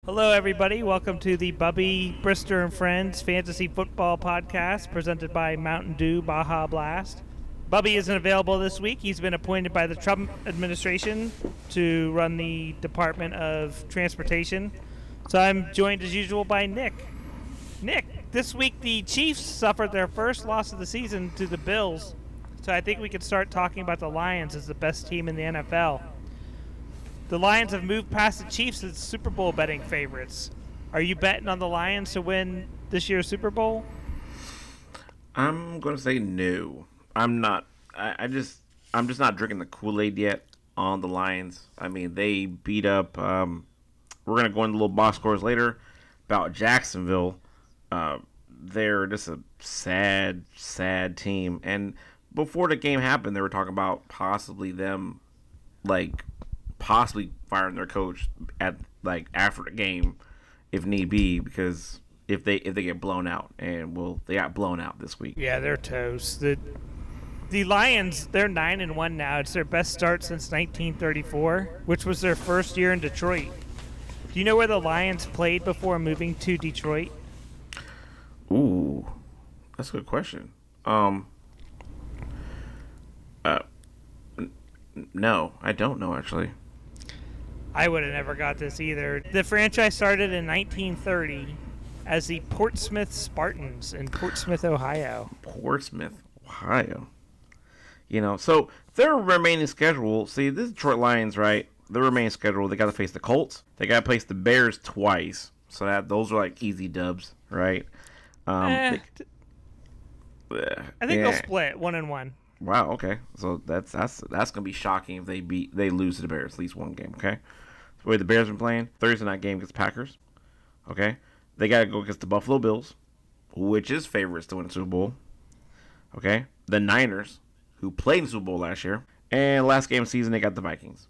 Hello, everybody. Welcome to the Bubby Brister and Friends Fantasy Football Podcast presented by Mountain Dew Baja Blast. Bubby isn't available this week. He's been appointed by the Trump administration to run the Department of Transportation. So I'm joined as usual by Nick. Nick, this week the Chiefs suffered their first loss of the season to the Bills. So I think we could start talking about the Lions as the best team in the NFL. The Lions have moved past the Chiefs as Super Bowl betting favorites. Are you betting on the Lions to win this year's Super Bowl? I'm going to say no. I'm not. I'm just not drinking the Kool-Aid yet on the Lions. I mean, they beat up. We're going to go into little box scores later about Jacksonville. They're just a sad team. And before the game happened, they were talking about possibly firing their coach after the game, if need be, because if they get blown out, and they got blown out this week. Yeah, they're toast. The Lions, they're 9-1 now. It's their best start since 1934, which was their first year in Detroit. Do you know where the Lions played before moving to Detroit? Ooh, that's a good question. No, I don't know, actually. I would have never got this either. The franchise started in 1930 as the Portsmouth Spartans in Portsmouth, Ohio. Portsmouth, Ohio. So their remaining schedule, see, this Detroit Lions, right? Their remaining schedule, they got to face the Colts. They got to face the Bears twice. So those are like easy dubs, right? I think they'll split 1-1. Wow, okay. So that's gonna be shocking if they lose to the Bears at least one game, okay? So the way the Bears been playing, Thursday night game against Packers. Okay? They gotta go against the Buffalo Bills, which is favorites to win the Super Bowl. Okay? The Niners, who played in the Super Bowl last year. And last game of the season they got the Vikings.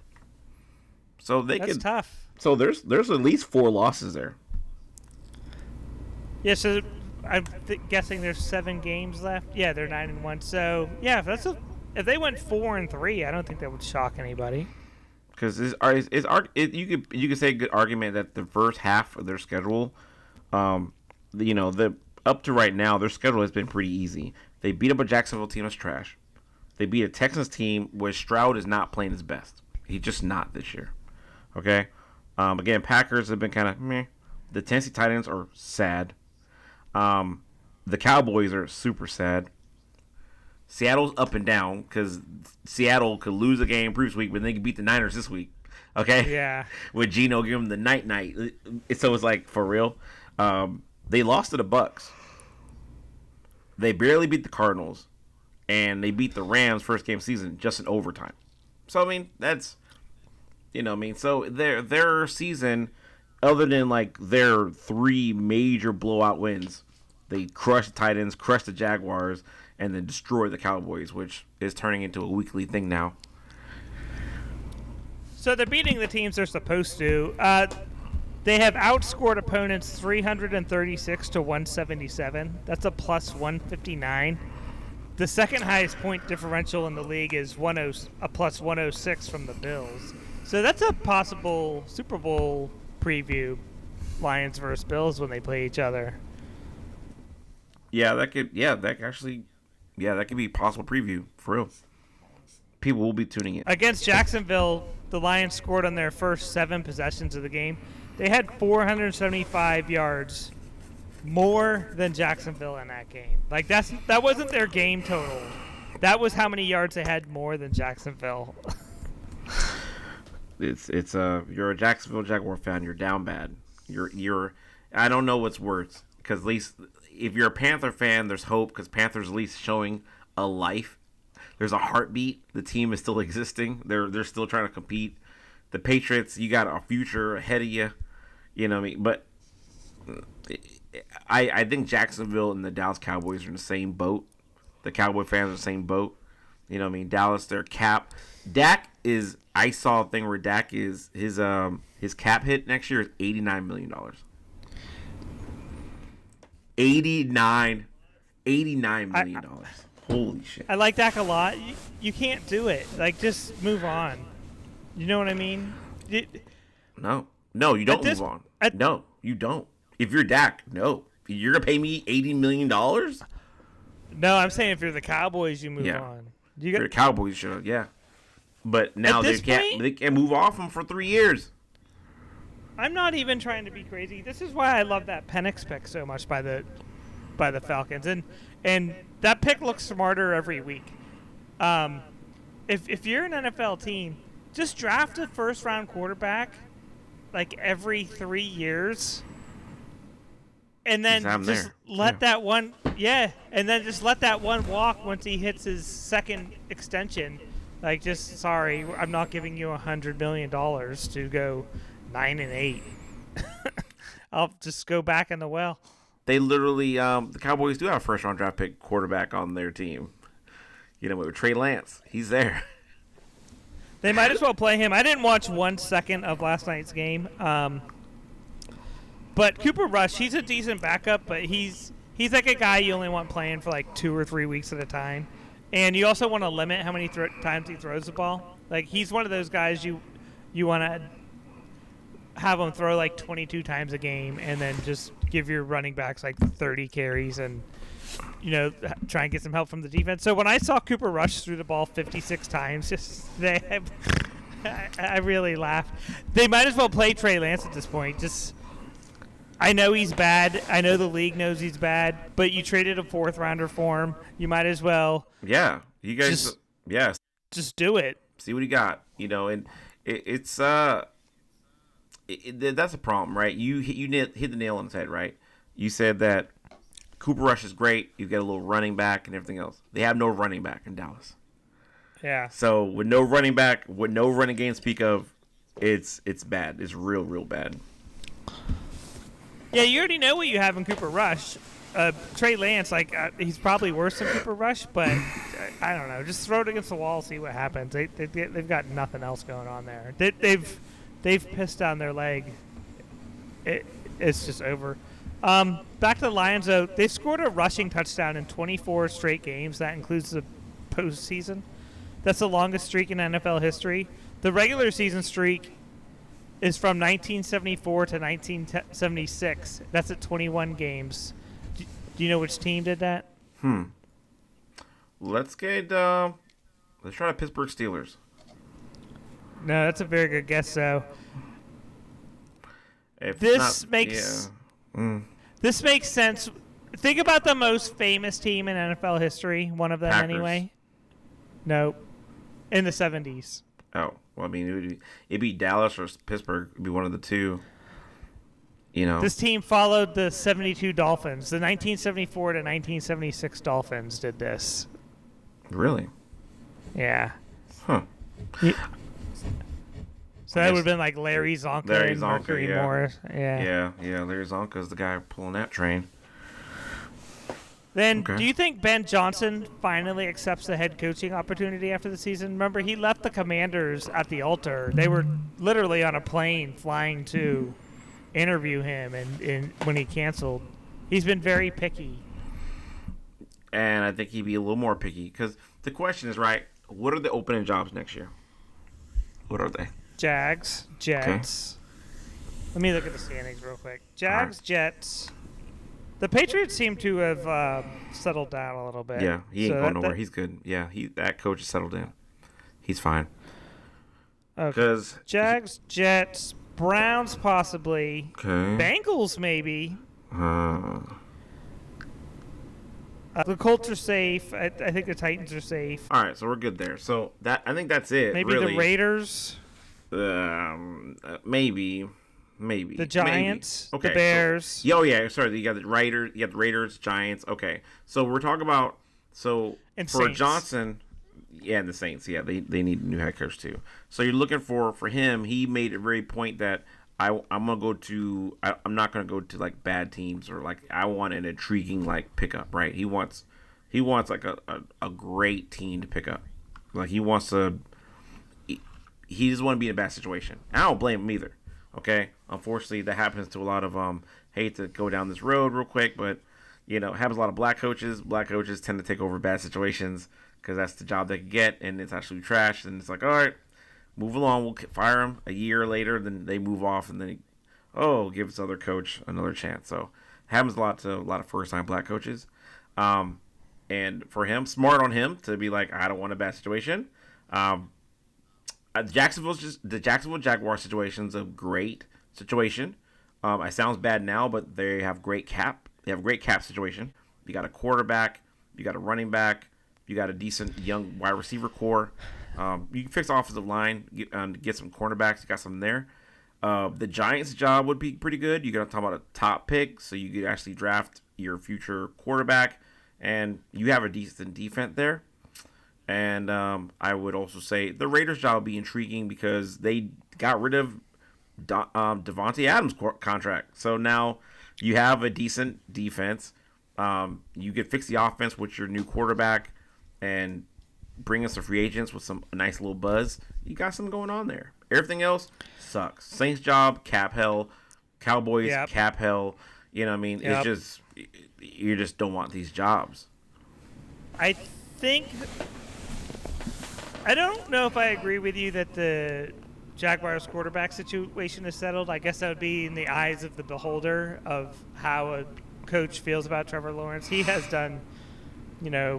So that's tough. So there's at least 4 losses there. Yeah, so I'm guessing there's 7 games left. Yeah, they're 9-1. So yeah, if they went 4-3, I don't think that would shock anybody. Because you could say a good argument that the first half of their schedule, the up to right now, their schedule has been pretty easy. They beat up a Jacksonville team that's trash. They beat a Texans team where Stroud is not playing his best. He's just not this year. Okay, again, Packers have been kind of meh. The Tennessee Titans are sad. The Cowboys are super sad. Seattle's up and down because Seattle could lose a game previous week, but they could beat the Niners this week. Okay? Yeah. With Geno giving them the night. So it's like, for real. They lost to the Bucks. They barely beat the Cardinals. And they beat the Rams first game of season just in overtime. So, I mean, that's, so their season, other than their 3 major blowout wins, they crushed the Titans, crushed the Jaguars, and then destroyed the Cowboys, which is turning into a weekly thing now. So they're beating the teams they're supposed to. They have outscored opponents 336 to 177. That's a plus 159. The second highest point differential in the league is a plus 106 from the Bills. So that's a possible Super Bowl preview, Lions versus Bills when they play each other. That could be a possible preview, for real. People will be tuning in. Against Jacksonville, the Lions scored on their first 7 possessions of the game. They had 475 yards more than Jacksonville in that game. That wasn't their game total. That was how many yards they had more than Jacksonville. You're a Jacksonville Jaguar fan, you're down bad. You're I don't know what's worse, because at least if you're a Panther fan, there's hope, because Panthers at least showing a life. There's a heartbeat. The team is still existing. They're still trying to compete. The Patriots, you got a future ahead of you. You know what I mean? But I think Jacksonville and the Dallas Cowboys are in the same boat. The Cowboy fans are in the same boat. You know what I mean? Dallas, their cap. Dak is. I saw a thing where Dak is his cap hit next year is $89 million. $89 million. Holy shit. I like Dak a lot. You can't do it. Just move on. You know what I mean? No, you don't move on. No, you don't. If you're Dak, no. You're gonna pay me $80 million? No, I'm saying if you're the Cowboys, you move Yeah. on. If you're the Cowboys, should yeah. But now At this they point, can't move off him for 3 years. I'm not even trying to be crazy. This is why I love that Penix pick so much by the Falcons, and that pick looks smarter every week. If you're an NFL team, just draft a first round quarterback like every 3 years, and then just let that one and then just let that one walk once he hits his second extension. Like, just sorry, I'm not giving you $100 million to go 9-8. I'll just go back in the well. They literally, the Cowboys do have a first round draft pick quarterback on their team. You know, with Trey Lance, he's there. They might as well play him. I didn't watch 1 second of last night's game. But Cooper Rush, he's a decent backup, but he's like a guy you only want playing for like 2 or 3 weeks at a time. And you also want to limit how many times he throws the ball. Like, he's one of those guys you want to have him throw like 22 times a game and then just give your running backs like 30 carries and, you know, try and get some help from the defense. So when I saw Cooper Rush threw the ball 56 times, I really laughed. They might as well play Trey Lance at this point. I know he's bad. I know the league knows he's bad, but you traded a 4th rounder for him. You might as well. Yeah, you guys. Just do it. See what he got. You know, and that's a problem, right? You hit the nail on the head, right? You said that Cooper Rush is great. You get a little running back and everything else. They have no running back in Dallas. Yeah. So with no running back, with no running game to speak of, it's bad. It's real bad. Yeah, you already know what you have in Cooper Rush. Trey Lance, he's probably worse than Cooper Rush, but I don't know. Just throw it against the wall, see what happens. They've got nothing else going on there. They've pissed down their leg. It's just over. Back to the Lions, though. They scored a rushing touchdown in 24 straight games. That includes the postseason. That's the longest streak in NFL history. The regular season streak is from 1974 to 1976. That's at 21 games. Do you know which team did that? Let's try the Pittsburgh Steelers. No, that's a very good guess, though. This makes sense. Think about the most famous team in NFL history. One of them, Packers. Anyway. No, in the 70s. Oh, well, I mean, it'd be Dallas or Pittsburgh. It'd be one of the two. You know, this team followed the 72 Dolphins. The 1974 to 1976 Dolphins did this. Really? Yeah. Huh. So that would have been like Larry Zonka and Mercury Morris. Yeah. Larry Zonka's the guy pulling that train. Then, do you think Ben Johnson finally accepts the head coaching opportunity after the season? Remember, he left the Commanders at the altar. They were literally on a plane flying to interview him, and when he canceled, he's been very picky. And I think he'd be a little more picky because the question is, right, what are the opening jobs next year? What are they? Jags, Jets. Okay. Let me look at the standings real quick. Jags, Jets. The Patriots seem to have settled down a little bit. Yeah, he ain't going nowhere. He's good. Yeah, that coach has settled in. He's fine. Okay. Jags, Jets, Browns possibly. Okay. Bengals maybe. The Colts are safe. I think the Titans are safe. All right, so we're good there. So I think that's it. Maybe really. the Raiders. Maybe. The Giants. Maybe. Okay, the Bears. So, sorry. You got the Raiders. You got the Raiders, Giants. Okay, so we're talking about and for Saints. Johnson. Yeah, and the Saints. Yeah, they need a new head coach too. So you're looking for him. He made a very point that I'm not gonna go to like bad teams or like I want an intriguing like pickup. Right? He wants like a great team to pick up. Like he wants to. He doesn't want to be in a bad situation. I don't blame him either. Okay, unfortunately, that happens to a lot of hate to go down this road real quick, but it happens to a lot of black coaches. Black coaches tend to take over bad situations because that's the job they can get, and it's actually trash. And it's like, all right, move along. We'll fire him a year later. Then they move off, and then oh, give this other coach another chance. So happens a lot to a lot of first-time black coaches. And for him, smart on him to be like, I don't want a bad situation. The Jacksonville Jaguars situation is a great situation. It sounds bad now, but they have great cap. They have a great cap situation. You got a quarterback, you got a running back, you got a decent young wide receiver core. You can fix the offensive line, get some cornerbacks. You got some there. The Giants' job would be pretty good. You're gonna talk about a top pick, so you could actually draft your future quarterback, and you have a decent defense there. And I would also say the Raiders' job would be intriguing because they got rid of Devontae Adams' contract. So now you have a decent defense. You could fix the offense with your new quarterback and bring us some free agents with some nice little buzz. You got something going on there. Everything else sucks. Saints' job, cap hell. Cowboys, cap hell. You know what I mean? It's just, you just don't want these jobs. I don't know if I agree with you that the Jaguars quarterback situation is settled. I guess that would be in the eyes of the beholder of how a coach feels about Trevor Lawrence. He has done,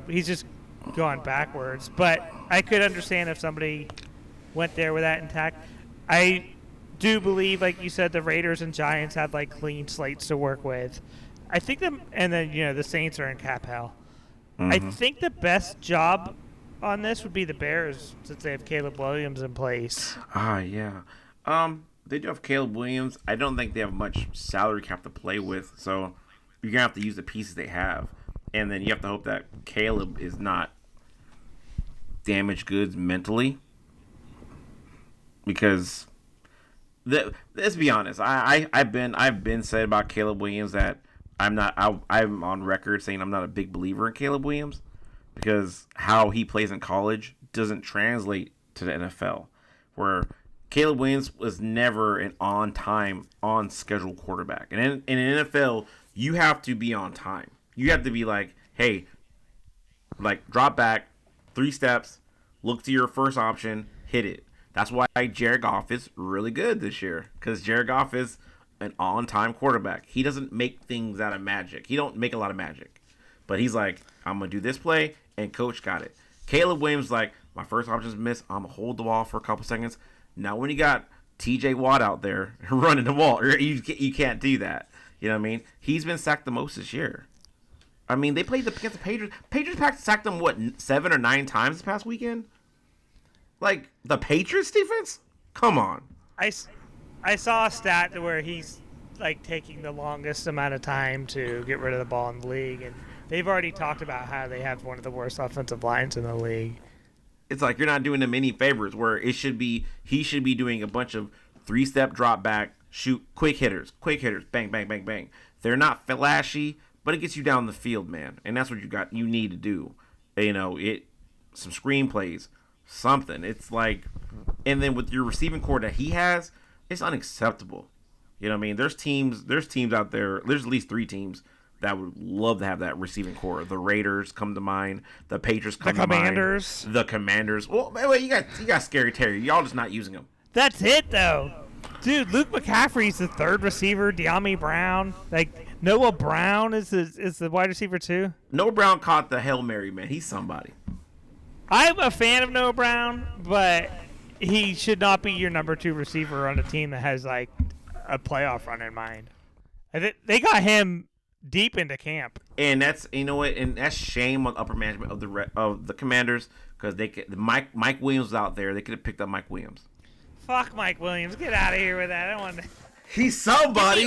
he's just gone backwards. But I could understand if somebody went there with that intact. I do believe, like you said, the Raiders and Giants have like clean slates to work with. I think and then the Saints are in cap hell. Mm-hmm. I think the best job on this would be the Bears, since they have Caleb Williams in place. Yeah. They do have Caleb Williams. I don't think they have much salary cap to play with, so you're gonna have to use the pieces they have, and then you have to hope that Caleb is not damaged goods mentally. Because let's be honest, I've been said about Caleb Williams that I'm on record saying I'm not a big believer in Caleb Williams. Because how he plays in college doesn't translate to the NFL, where Caleb Williams was never an on-time, on-schedule quarterback. And in an NFL, you have to be on time. You have to be like, hey, like drop back, 3 steps, look to your first option, hit it. That's why Jared Goff is really good this year, because Jared Goff is an on-time quarterback. He doesn't make things out of magic. He don't make a lot of magic. But he's like, I'm going to do this play, and coach got it. Caleb Williams like, my first option's missed. I'm going to hold the ball for a couple seconds. Now, when you got TJ Watt out there running the ball, you can't do that. You know what I mean? He's been sacked the most this year. I mean, they played against the Patriots. Patriots sacked them, 7 or 9 times this past weekend? Like, the Patriots defense? Come on. I saw a stat where he's, like, taking the longest amount of time to get rid of the ball in the league, and they've already talked about how they have one of the worst offensive lines in the league. It's like you're not doing them any favors, where he should be doing a bunch of 3-step drop back, shoot, quick hitters, bang, bang, bang, bang. They're not flashy, but it gets you down the field, man. And that's what you need to do. Some screenplays, something. It's like, and then with your receiving core that he has, it's unacceptable. You know what I mean? There's teams out there, there's at least 3 teams that would love to have that receiving core. The Raiders come to mind. The Patriots come to mind. The Commanders. Well, wait, you got Scary Terry. Y'all just not using him. That's it, though. Dude, Luke McCaffrey's the 3rd receiver. De'Ami Brown. Like, Noah Brown is the wide receiver, too. Noah Brown caught the Hail Mary, man. He's somebody. I'm a fan of Noah Brown, but he should not be your number 2 receiver on a team that has, like, a playoff run in mind. They got him deep into camp, and that's that's shame on upper management of the Commanders, because Mike Williams was out there. They could have picked up Mike Williams. Fuck Mike Williams, get out of here with that. I don't want to. He's somebody.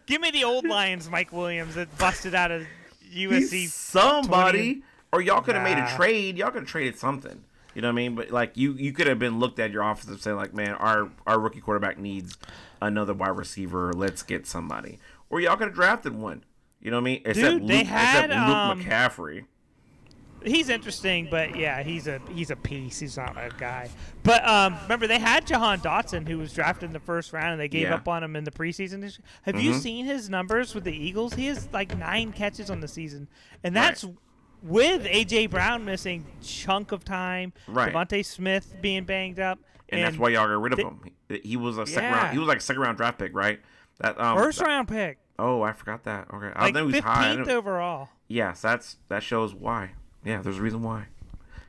Give me the old Lions Mike Williams that busted out of USC. He's somebody. 20. Or y'all could have made a trade. Y'all could have traded something. You know what I mean? But like you could have been looked at your office and said like, man, our rookie quarterback needs another wide receiver. Let's get somebody. Or y'all could have drafted one. You know what I mean? Except Luke McCaffrey. He's interesting, but yeah, he's a piece. He's not a guy. But remember, they had Jahan Dotson, who was drafted in the 1st round, and they gave up on him in the preseason. Have you seen his numbers with the Eagles? He has like 9 catches on the season, and that's with A.J. Brown missing chunk of time, Devontae Smith being banged up. And that's why y'all got rid of him. He was a second round. He was like a second round draft pick, right? That first round pick. Oh, I forgot that. Okay, I Like think he was high. 15th overall. Yes, that shows why. Yeah, there's a reason why.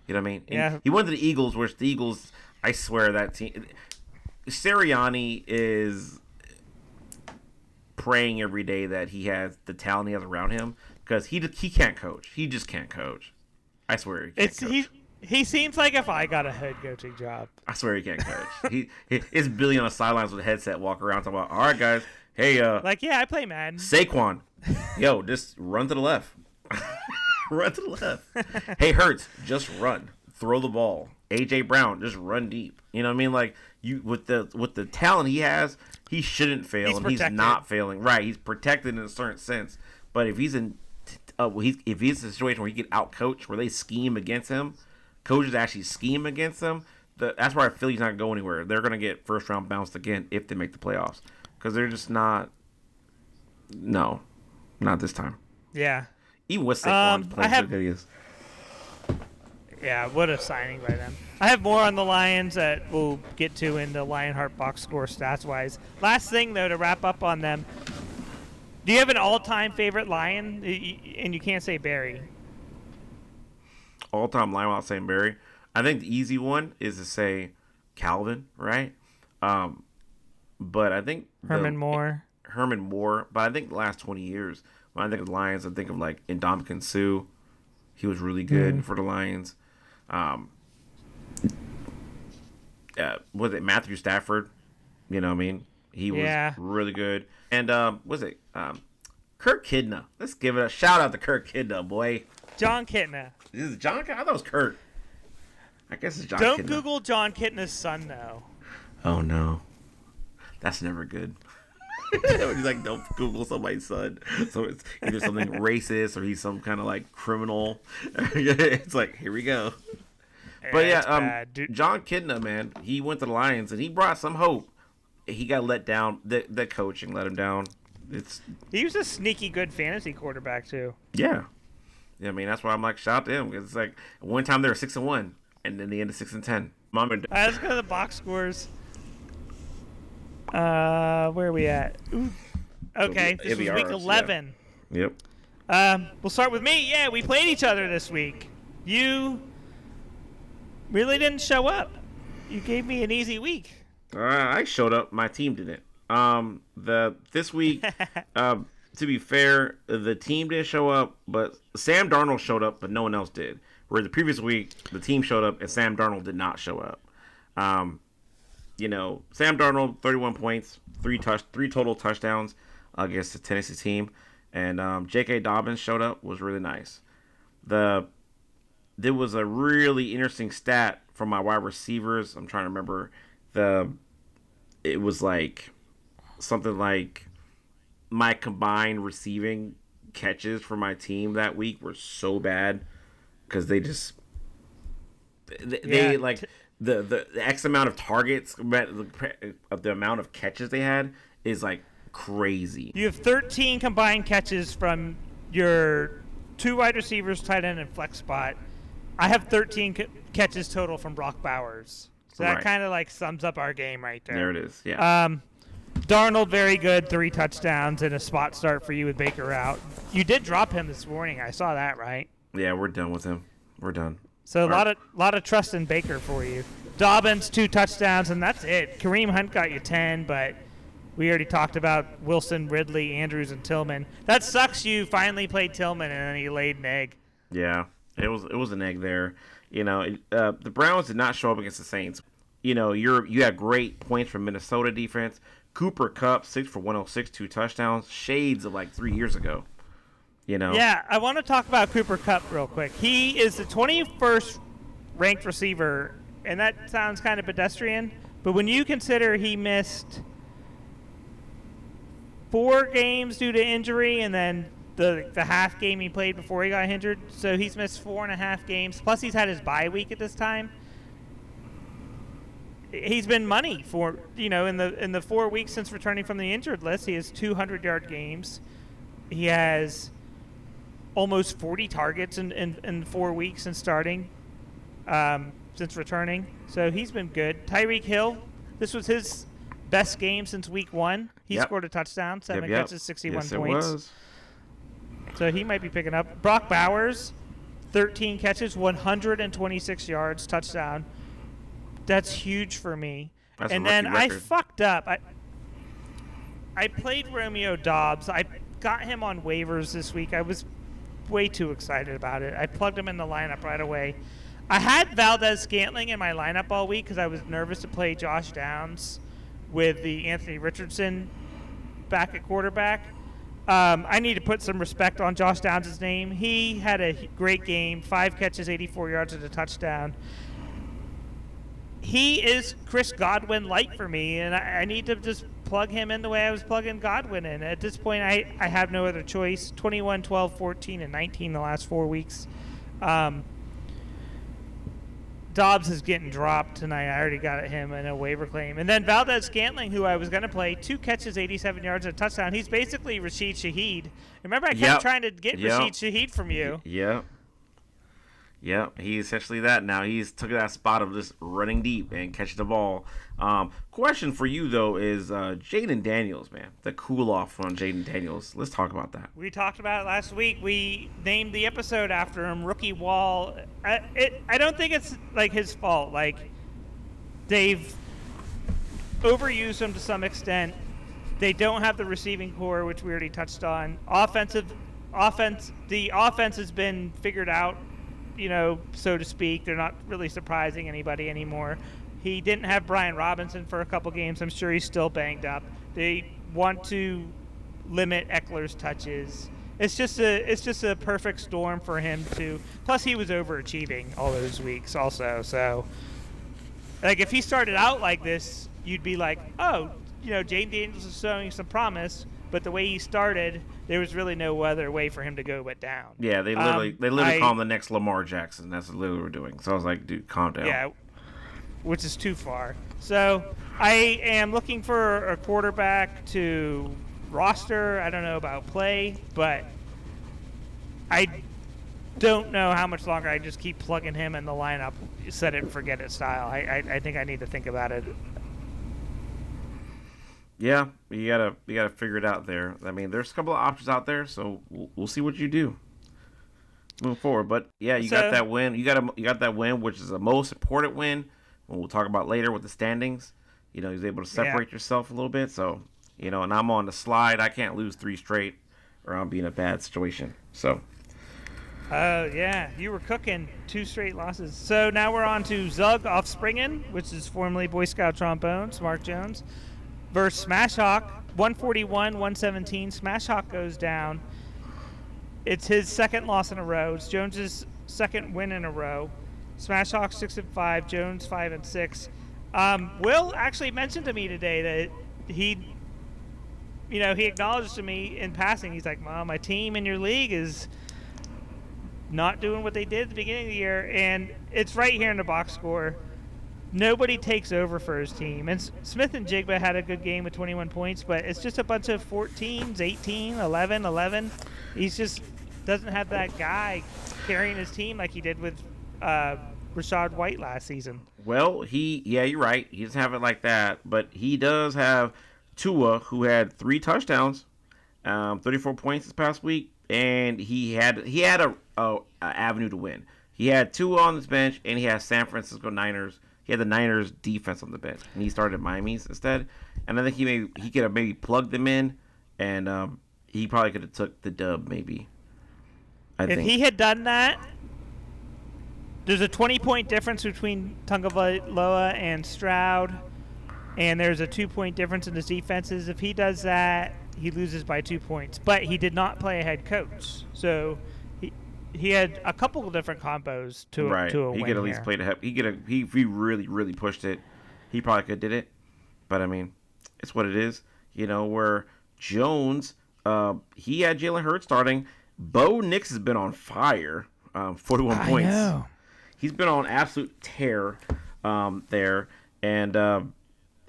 You know what I mean? Yeah. And he went to the Eagles, which the Eagles, I swear that team. Sirianni is praying every day that he has the talent he has around him because he can't coach. He just can't coach. I swear he can't coach. He seems like if I got a head coaching job. I swear he can't coach. It's Billy on the sidelines with a headset walking around talking about, all right, guys, hey, I play Madden. Saquon, yo, just run to the left. Run to the left. Hey, Hurts, just run. Throw the ball. A.J. Brown, just run deep. You know what I mean? Like, you with the talent he has, he shouldn't fail, and he's not failing. Right, he's protected in a certain sense. But if he's in a situation where he get out coached, where they scheme against him, coaches actually scheme against him, that's why I feel he's not going anywhere. They're going to get first round bounced again if they make the playoffs. Because they're just not. No, not this time. Yeah. Even with Saquon playing so good he is. Yeah, what a signing by them. I have more on the Lions that we'll get to in the Lionheart box score stats-wise. Last thing, though, to wrap up on them. Do you have an all-time favorite Lion? And you can't say Barry. All-time Lion without saying Barry? I think the easy one is to say Calvin, right? But I think Herman Moore. But I think the last 20 years, when I think of the Lions, I think of like Ndamukong Suh. He was really good for the Lions. Was it Matthew Stafford? You know what I mean? He was really good. And was it Kirk Kidna? Let's give it a shout out to Kirk Kidna, boy. John Kitna. Is it John? I thought it was Kurt. I guess it's John. Don't Kidna. Google John Kitna's son, though. Oh no, that's never good. He's like, don't Google somebody's son. So it's either something racist or he's some kind of like criminal. It's like, here we go. But yeah, John Kidna, man, he went to the Lions and he brought some hope. He got let down. The coaching let him down. He was a sneaky good fantasy quarterback too. Yeah. I mean, that's why I'm like, shout out to him. It's like one time they were 6-1, and then they ended 6-10. Let's go to the box scores. Where are we at? Ooh. Okay, this was week 11. Yeah. Yep. We'll start with me. Yeah, we played each other this week. You really didn't show up. You gave me an easy week. I showed up. My team didn't. This week, to be fair, the team didn't show up, but Sam Darnold showed up, but no one else did. Where the previous week, the team showed up and Sam Darnold did not show up. Sam Darnold, 31 points, three total touchdowns against the Tennessee team, and J.K. Dobbins showed up, was really nice. There was a really interesting stat from my wide receivers. I'm trying to remember it was like something like my combined receiving catches for my team that week were so bad because they like the X amount of targets of the amount of catches they had is like crazy. You have 13 combined catches from your two wide receivers, tight end, and flex spot. I have 13 catches total from Brock Bowers. So that kind of like sums up our game right there. There it is. Yeah. Darnold, very good, 3 touchdowns and a spot start for you with Baker out. You did drop him this morning. I saw that, right? Yeah, we're done with him. We're done. So a lot of trust in Baker for you. Dobbins, 2 touchdowns, and that's it. Kareem Hunt got you 10, but we already talked about Wilson, Ridley, Andrews, and Tillman. That sucks. You finally played Tillman, and then he laid an egg. Yeah, it was an egg there. The Browns did not show up against the Saints. You had great points from Minnesota defense. Cooper Kupp, 6 for 106, 2 touchdowns. Shades of like 3 years ago. Yeah, I want to talk about Cooper Kupp real quick. He is the 21st ranked receiver, and that sounds kind of pedestrian, but when you consider he missed 4 games due to injury and then the half game he played before he got injured, so he's missed 4.5 games, plus he's had his bye week at this time. He's been money for, in the 4 weeks since returning from the injured list. He has 200-yard games. He has almost 40 targets in 4 weeks since starting, since returning. So he's been good. Tyreek Hill, this was his Best game since week 1. He Yep. scored a touchdown, 7 Yep. catches, 61 Yes, points. It was. So he might be picking up. Brock Bowers, 13 catches, 126 yards, touchdown. That's huge for me. That's and a then rookie I record. fucked up. I played Romeo Doubs. I got him on waivers this week. I was way too excited about it. I plugged him in the lineup right away. I had Valdez Scantling in my lineup all week because I was nervous to play Josh Downs with the Anthony Richardson back at quarterback. I need to put some respect on Josh Downs' name. He had a great game, 5 catches, 84 yards, and a touchdown. He is Chris Godwin light for me, and I need to just plug him in the way I was plugging Godwin in. At this point, I have no other choice. 21, 12, 14, and 19 the last 4 weeks. Dobbs is getting dropped tonight. I already got him in a waiver claim. And then Valdez Scantling, who I was going to play, 2 catches, 87 yards, and a touchdown. He's basically Rashid Shaheed. Remember, I kept trying to get Rashid Shaheed from you. Yeah, he's essentially that now. He's took that spot of just running deep and catching the ball. Question for you, though, is Jaden Daniels, man. The cool-off on Jaden Daniels. Let's talk about that. We talked about it last week. We named the episode after him, Rookie Wall. I don't think it's, like, his fault. Like, they've overused him to some extent. They don't have the receiving core, which we already touched on. The offense has been figured out, so to speak. They're not really surprising anybody anymore. He didn't have Brian Robinson for a couple games. I'm sure he's still banged up. They want to limit Eckler's touches. It's just a perfect storm for him to. Plus, he was overachieving all those weeks also. So, like, if he started out like this, you'd be like, oh, Jaden Daniels is showing some promise. But the way he started, there was really no other way for him to go but down. Yeah, they literally call him the next Lamar Jackson. That's literally what we're doing. So I was like, dude, calm down. Yeah, which is too far. So I am looking for a quarterback to roster. I don't know about play, but I don't know how much longer I just keep plugging him in the lineup, set it and forget it style. I think I need to think about it. Yeah, you gotta figure it out there. I mean, there's a couple of options out there, so we'll see what you do move forward. But yeah, you got that win. You got that win, which is the most important win. We'll talk about later with the standings. He was able to separate yourself a little bit. So and I'm on the slide. I can't lose 3 straight, or I'll be in a bad situation. So. Yeah, you were cooking 2 straight losses. So now we're on to Zug Offspringen, which is formerly Boy Scout Trombones, Mark Jones, versus Smash Hawk, 141-117. Smash Hawk goes down. It's his second loss in a row. It's Jones's second win in a row. Smash Hawk 6-5, Jones 5-6. Will actually mentioned to me today that he acknowledged to me in passing. He's like, "Well, my team in your league is not doing what they did at the beginning of the year," and it's right here in the box score. Nobody takes over for his team. And Smith and Jigba had a good game with 21 points, but it's just a bunch of 14s, 18, 11, 11. He's just doesn't have that guy carrying his team like he did with Rashad White last season. Well, you're right. He doesn't have it like that, but he does have Tua, who had 3 touchdowns, 34 points this past week, and he had a avenue to win. He had Tua on his bench, and he has San Francisco Niners. He had the Niners defense on the bench, and he started Miami's instead. And I think he could have maybe plugged them in, and he probably could have took the dub maybe. If he had done that, there's a 20-point difference between Tagovailoa and Stroud, and there's a 2-point difference in his defenses. If he does that, he loses by 2 points. But he did not play a head coach, so he had a couple of different combos to a win. He could at least played if he really pushed it, he probably could have did it. But I mean, it's what it is. Where Jones, he had Jalen Hurts starting. Bo Nix has been on fire. 41 points. I know. He's been on absolute tear there, and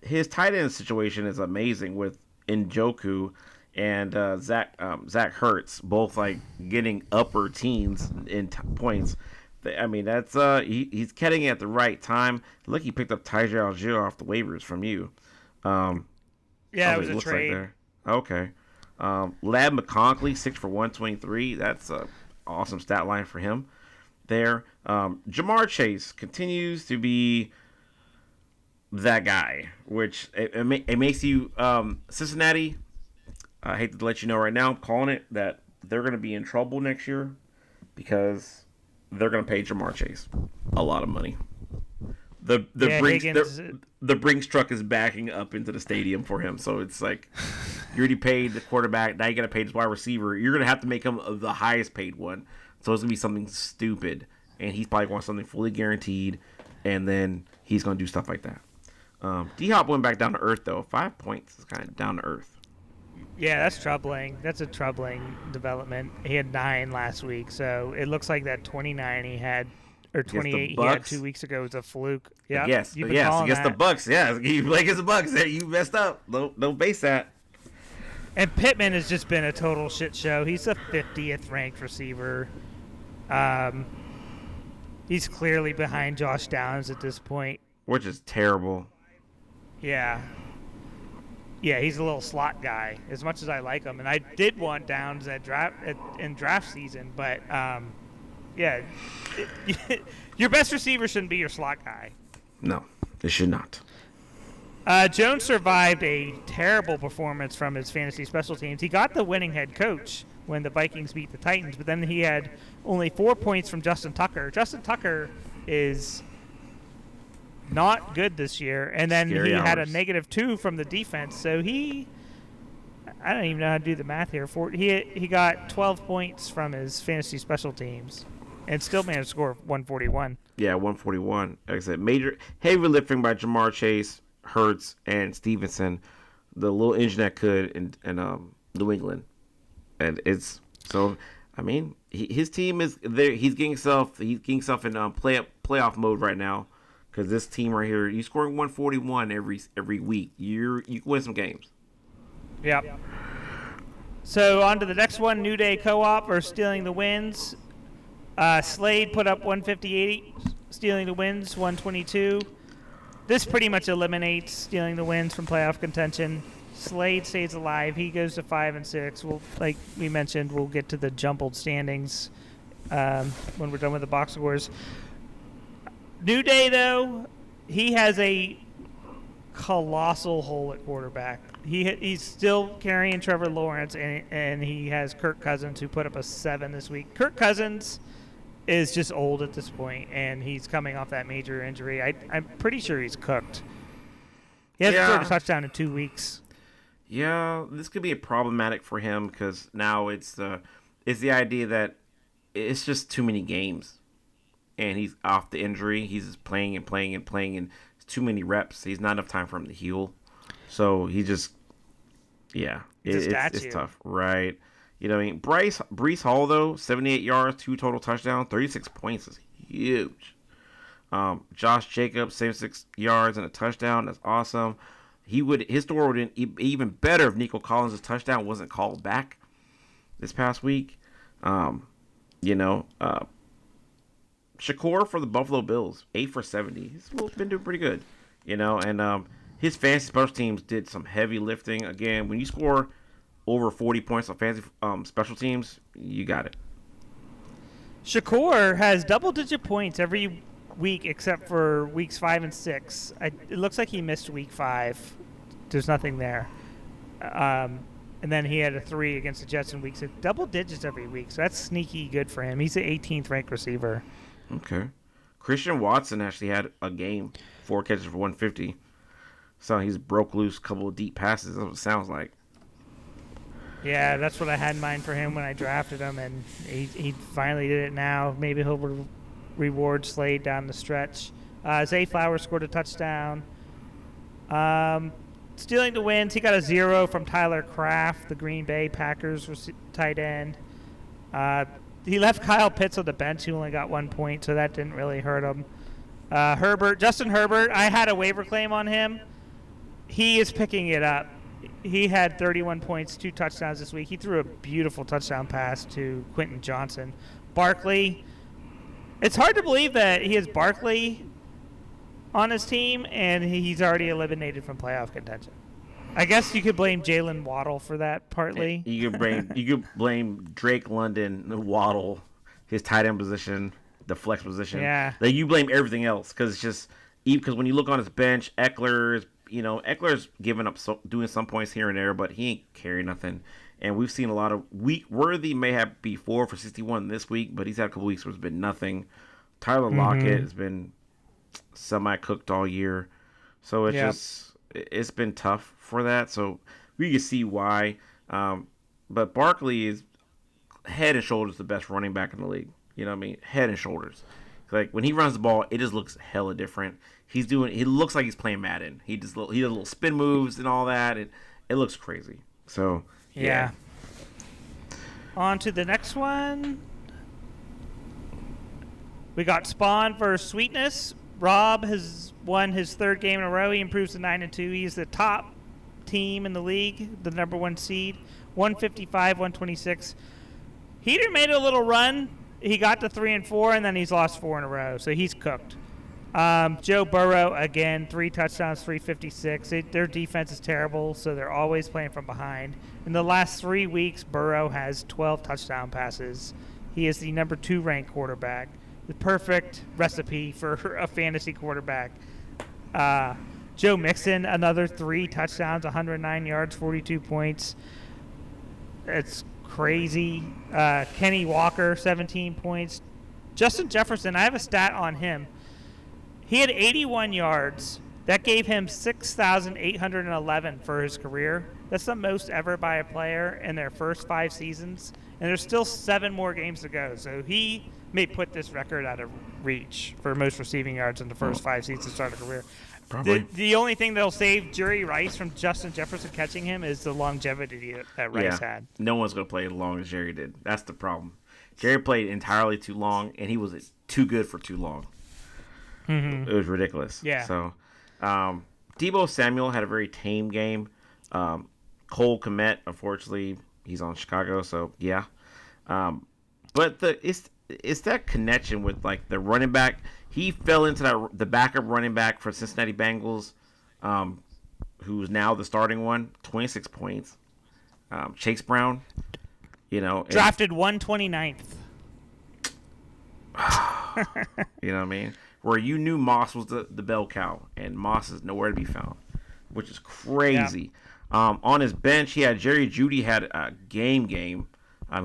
his tight end situation is amazing with Njoku and Zach Ertz, both like getting upper teens in points. I mean, that's he's getting it at the right time. Look, he picked up Tyjae Algier off the waivers from you. Yeah, Sounds it like was a looks trade. like there. Okay. Lab McConkley, 6 for 123. That's a awesome stat line for him there. Jamar Chase continues to be that guy, which it makes you Cincinnati. I hate to let you know right now, I'm calling it that they're going to be in trouble next year because they're going to pay Jamar Chase a lot of money. The Brinks truck is backing up into the stadium for him, so it's like you already paid the quarterback. Now you got to pay this wide receiver. You're going to have to make him the highest paid one, so it's going to be something stupid, and he's probably going something fully guaranteed, and then he's going to do stuff like that. D-Hop went back down to earth though. 5 points is kind of down to earth. Yeah, that's troubling. That's a troubling development. He had 9 last week, so it looks like that 29 he had, or 28 he had 2 weeks ago was a fluke. Yeah, yes, against the Bucks. Yeah, you play against the Bucks. You messed up. Don't base that. And Pittman has just been a total shit show. He's a 50th ranked receiver. He's clearly behind Josh Downs at this point, which is terrible. Yeah. Yeah, he's a little slot guy, as much as I like him. And I did want Downs in draft season, but, yeah. Your best receiver shouldn't be your slot guy. No, it should not. Jones survived a terrible performance from his fantasy special teams. He got the winning head coach when the Vikings beat the Titans, but then he had only 4 points from Justin Tucker. Justin Tucker is not good this year, and then he had a -2 from the defense. So I don't even know how to do the math here. He got 12 points from his fantasy special teams, and still managed to score 141. Yeah, 141. Like I said, major heavy lifting by Jamar Chase, Hurts, and Stevenson. The little engine that could in New England, and it's so. I mean, his team is there. He's getting himself in playoff mode right now. Because this team right here, you scoring 141 every week, you can win some games. Yep. So on to the next one, New Day Co-op or Stealing the Wins. Slade put up 158, Stealing the Wins 122. This pretty much eliminates Stealing the Wins from playoff contention. Slade stays alive. He goes to 5-6. Like we mentioned, we'll get to the jumbled standings when we're done with the box scores. New Day, though, he has a colossal hole at quarterback. He's still carrying Trevor Lawrence, and he has Kirk Cousins, who put up a 7 this week. Kirk Cousins is just old at this point, and he's coming off that major injury. I'm pretty sure he's cooked. He hasn't scored a touchdown in 2 weeks. Yeah, this could be problematic for him because now it's the idea that it's just too many games. And he's off the injury. He's just playing, and it's too many reps. He's not enough time for him to heal. So he just, it's tough, right? You know what I mean? Breece Hall, though, 78 yards, 2 total touchdowns, 36 points is huge. Josh Jacobs, 76 yards and a touchdown. That's awesome. His story would be even better if Nico Collins' touchdown wasn't called back this past week. Shakur for the Buffalo Bills, 8 for 70. He's been doing pretty good, and his fantasy special teams did some heavy lifting. Again, when you score over 40 points on fantasy special teams, you got it. Shakur has double-digit points every week except for weeks 5 and 6. It looks like he missed week 5. There's nothing there. And then he had a 3 against the Jets in week 6. Double digits every week, so that's sneaky good for him. He's the 18th ranked receiver. Okay. Christian Watson actually had a game, 4 catches for 150. So he's broke loose a couple of deep passes. That's what it sounds like. Yeah, that's what I had in mind for him when I drafted him, and he finally did it now. Maybe he'll reward Slade down the stretch. Zay Flowers scored a touchdown. Stealing the Wins, he got a 0 from Tyler Kraft, the Green Bay Packers tight end. He left Kyle Pitts on the bench. He only got 1 point, so that didn't really hurt him. Justin Herbert, I had a waiver claim on him. He is picking it up. He had 31 points, 2 touchdowns this week. He threw a beautiful touchdown pass to Quentin Johnson. Barkley, it's hard to believe that he has Barkley on his team, and he's already eliminated from playoff contention. I guess you could blame Jalen Waddle for that partly. You could blame Drake London, Waddle, his tight end position, the flex position. Yeah. Like you blame everything else because it's just because when you look on his bench, Eckler's giving up doing some points here and there, but he ain't carrying nothing. And we've seen a lot of Worthy may have be 4 for 61 this week, but he's had a couple weeks where it's been nothing. Tyler Lockett has been semi-cooked all year. So it's been tough for that. So we can see why. But Barkley is head and shoulders the best running back in the league. You know what I mean? Head and shoulders. Like when he runs the ball, it just looks hella different. He looks like he's playing Madden. He does little spin moves and all that, and it looks crazy. So yeah. On to the next one. We got Spawn versus Sweetness. Rob has won his 3rd game in a row. He improves to 9-2. He's the top team in the league, the number 1 seed. 155, 126. Heater made a little run. He got to 3-4, and then he's lost 4 in a row. So he's cooked. Joe Burrow, again, 3 touchdowns, 356. Their defense is terrible, so they're always playing from behind. In the last 3 weeks, Burrow has 12 touchdown passes. He is the number 2 ranked quarterback. The perfect recipe for a fantasy quarterback. Joe Mixon, another 3 touchdowns, 109 yards, 42 points. It's crazy. Kenny Walker, 17 points. Justin Jefferson, I have a stat on him. He had 81 yards. That gave him 6,811 for his career. That's the most ever by a player in their first 5 seasons. And there's still 7 more games to go. So he may put this record out of reach for most receiving yards in the first 5 seasons to start a career. Probably. The only thing that'll save Jerry Rice from Justin Jefferson catching him is the longevity that Rice had. No one's going to play as long as Jerry did. That's the problem. Jerry played entirely too long, and he was too good for too long. It was ridiculous. Yeah. So, Deebo Samuel had a very tame game. Cole Kmet, unfortunately, he's on Chicago, so yeah. But it's that connection with like the running back. He fell into the backup running back for Cincinnati Bengals, who's now the starting one. 26 points. Chase Brown, drafted 129th. You know what I mean? Where you knew Moss was the bell cow, and Moss is nowhere to be found, which is crazy. Yeah. On his bench, he had Jerry Jeudy had a game.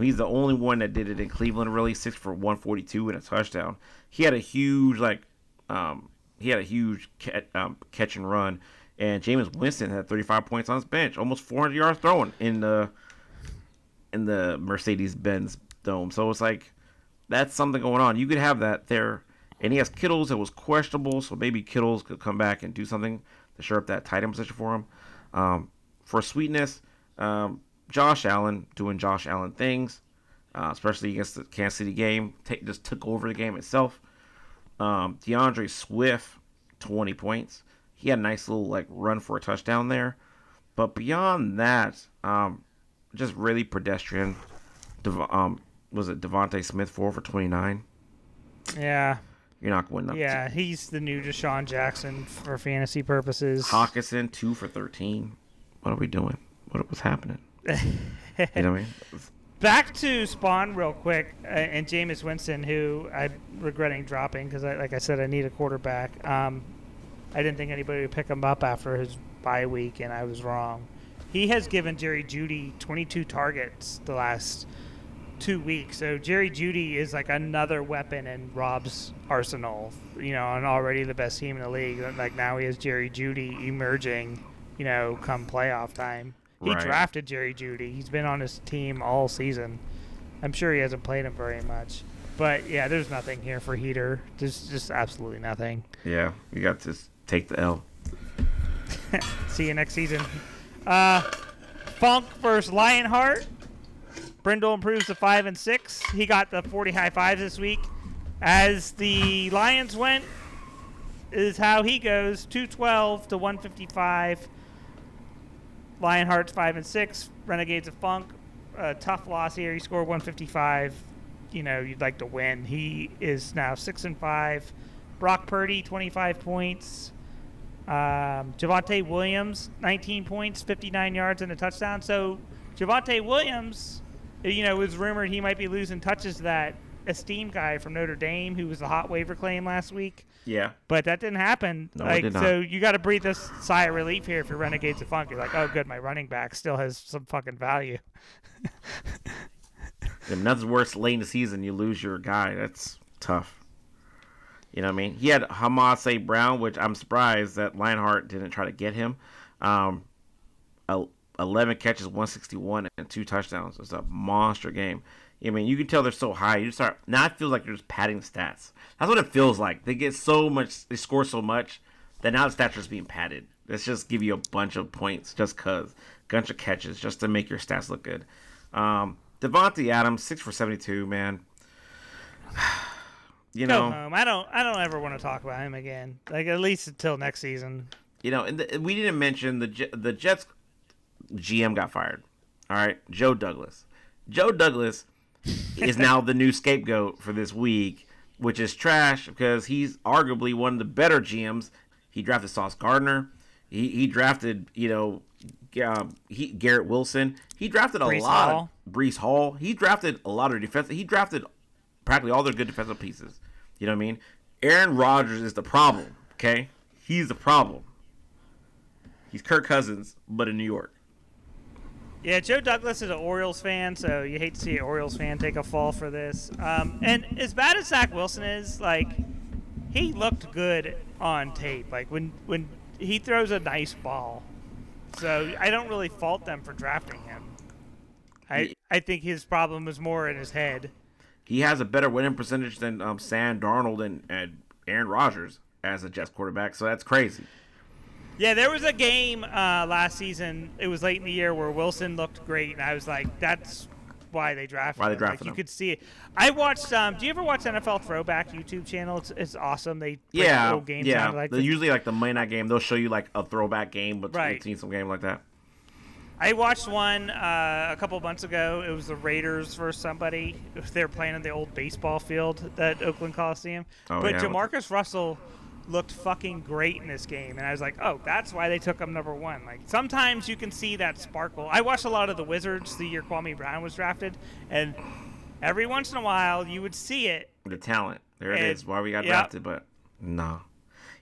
He's the only one that did it in Cleveland, really, 6 for 142 and a touchdown. He had a huge catch and run, and Jameis Winston had 35 points on his bench, almost 400 yards throwing in the Mercedes-Benz Dome. So it's like that's something going on. You could have that there. And he has Kittles that was questionable, so maybe Kittles could come back and do something to shore up that tight end position for him. For Sweetness, Josh Allen doing Josh Allen things, especially against the Kansas City game. Just took over the game itself. DeAndre Swift, 20 points. He had a nice little run for a touchdown there. But beyond that, just really pedestrian. Was it Devontae Smith 4 for 29? Yeah. You're not going up. Yeah, he's the new Deshaun Jackson for fantasy purposes. Hawkinson 2 for 13. What are we doing? What was happening? You know what I mean? Back to Spawn real quick, and Jameis Winston, who I'm regretting dropping because, like I said, I need a quarterback. I didn't think anybody would pick him up after his bye week, and I was wrong. He has given Jerry Jeudy 22 targets the last 2 weeks. So Jerry Jeudy is like another weapon in Rob's arsenal, and already the best team in the league. Like now he has Jerry Jeudy emerging, come playoff time. He drafted Jerry Jeudy. He's been on his team all season. I'm sure he hasn't played him very much. But yeah, there's nothing here for Heater. There's just absolutely nothing. Yeah, you got to take the L. See you next season. Funk versus Lionheart. Brindle improves to 5-6. He got the 40 high fives this week. As the Lions went, is how he goes. 212 to 155. Lionheart's 5-6. Renegades of Funk. A tough loss here. He scored 155. You'd like to win. He is now 6-5. Brock Purdy, 25 points. Javonte Williams, 19 points, 59 yards, and a touchdown. So Javonte Williams, it was rumored he might be losing touches to that esteemed guy from Notre Dame who was a hot waiver claim last week. Yeah. But that didn't happen. No, it did not. So you got to breathe a sigh of relief here if you're Renegades of Funk. You're like, oh, good, my running back still has some fucking value. Nothing's worse late in the season. You lose your guy. That's tough. You know what I mean? He had Hamas St. Brown, which I'm surprised that Lionheart didn't try to get him. 11 catches, 161, and 2 touchdowns. It's a monster game. I mean, you can tell they're so high. Now it feels like you're just padding the stats. That's what it feels like. They get so much, they score so much that now the stats are just being padded. Let's just give you a bunch of points just because. Bunch of catches just to make your stats look good. Devontae Adams, 6 for 72, man. Go home. I don't ever want to talk about him again. Like, at least until next season. And we didn't mention the Jets GM got fired. All right, Joe Douglas. Joe Douglas is now the new scapegoat for this week, which is trash because he's arguably one of the better GMs. He drafted Sauce Gardner. He drafted, Garrett Wilson. He drafted Breece Hall. He drafted a lot of defense. He drafted practically all their good defensive pieces. You know what I mean? Aaron Rodgers is the problem, okay? He's the problem. He's Kirk Cousins, but in New York. Yeah, Joe Douglas is an Orioles fan, so you hate to see an Orioles fan take a fall for this. And as bad as Zach Wilson is, like, he looked good on tape. Like, when he throws a nice ball. So I don't really fault them for drafting him. I think his problem was more in his head. He has a better winning percentage than Sam Darnold and Aaron Rodgers as a Jets quarterback, so that's crazy. Yeah, there was a game last season. It was late in the year where Wilson looked great, and I was like, "That's why they drafted him." Like, you could see it. I watched. Do you ever watch NFL Throwback YouTube channel? It's awesome. They break old games down. Like usually like the Monday night game, they'll show you like a throwback game, but right. You've seen some game like that. I watched one a couple months ago. It was the Raiders versus somebody. They were playing on the old baseball field at Oakland Coliseum. But Jamarcus Russell looked fucking great in this game, and I was like, oh, that's why they took him number 1. Like, sometimes you can see that sparkle. I watched a lot of the Wizards the year Kwame Brown was drafted, and every once in a while you would see it. The talent. There it is, why we got drafted, but no.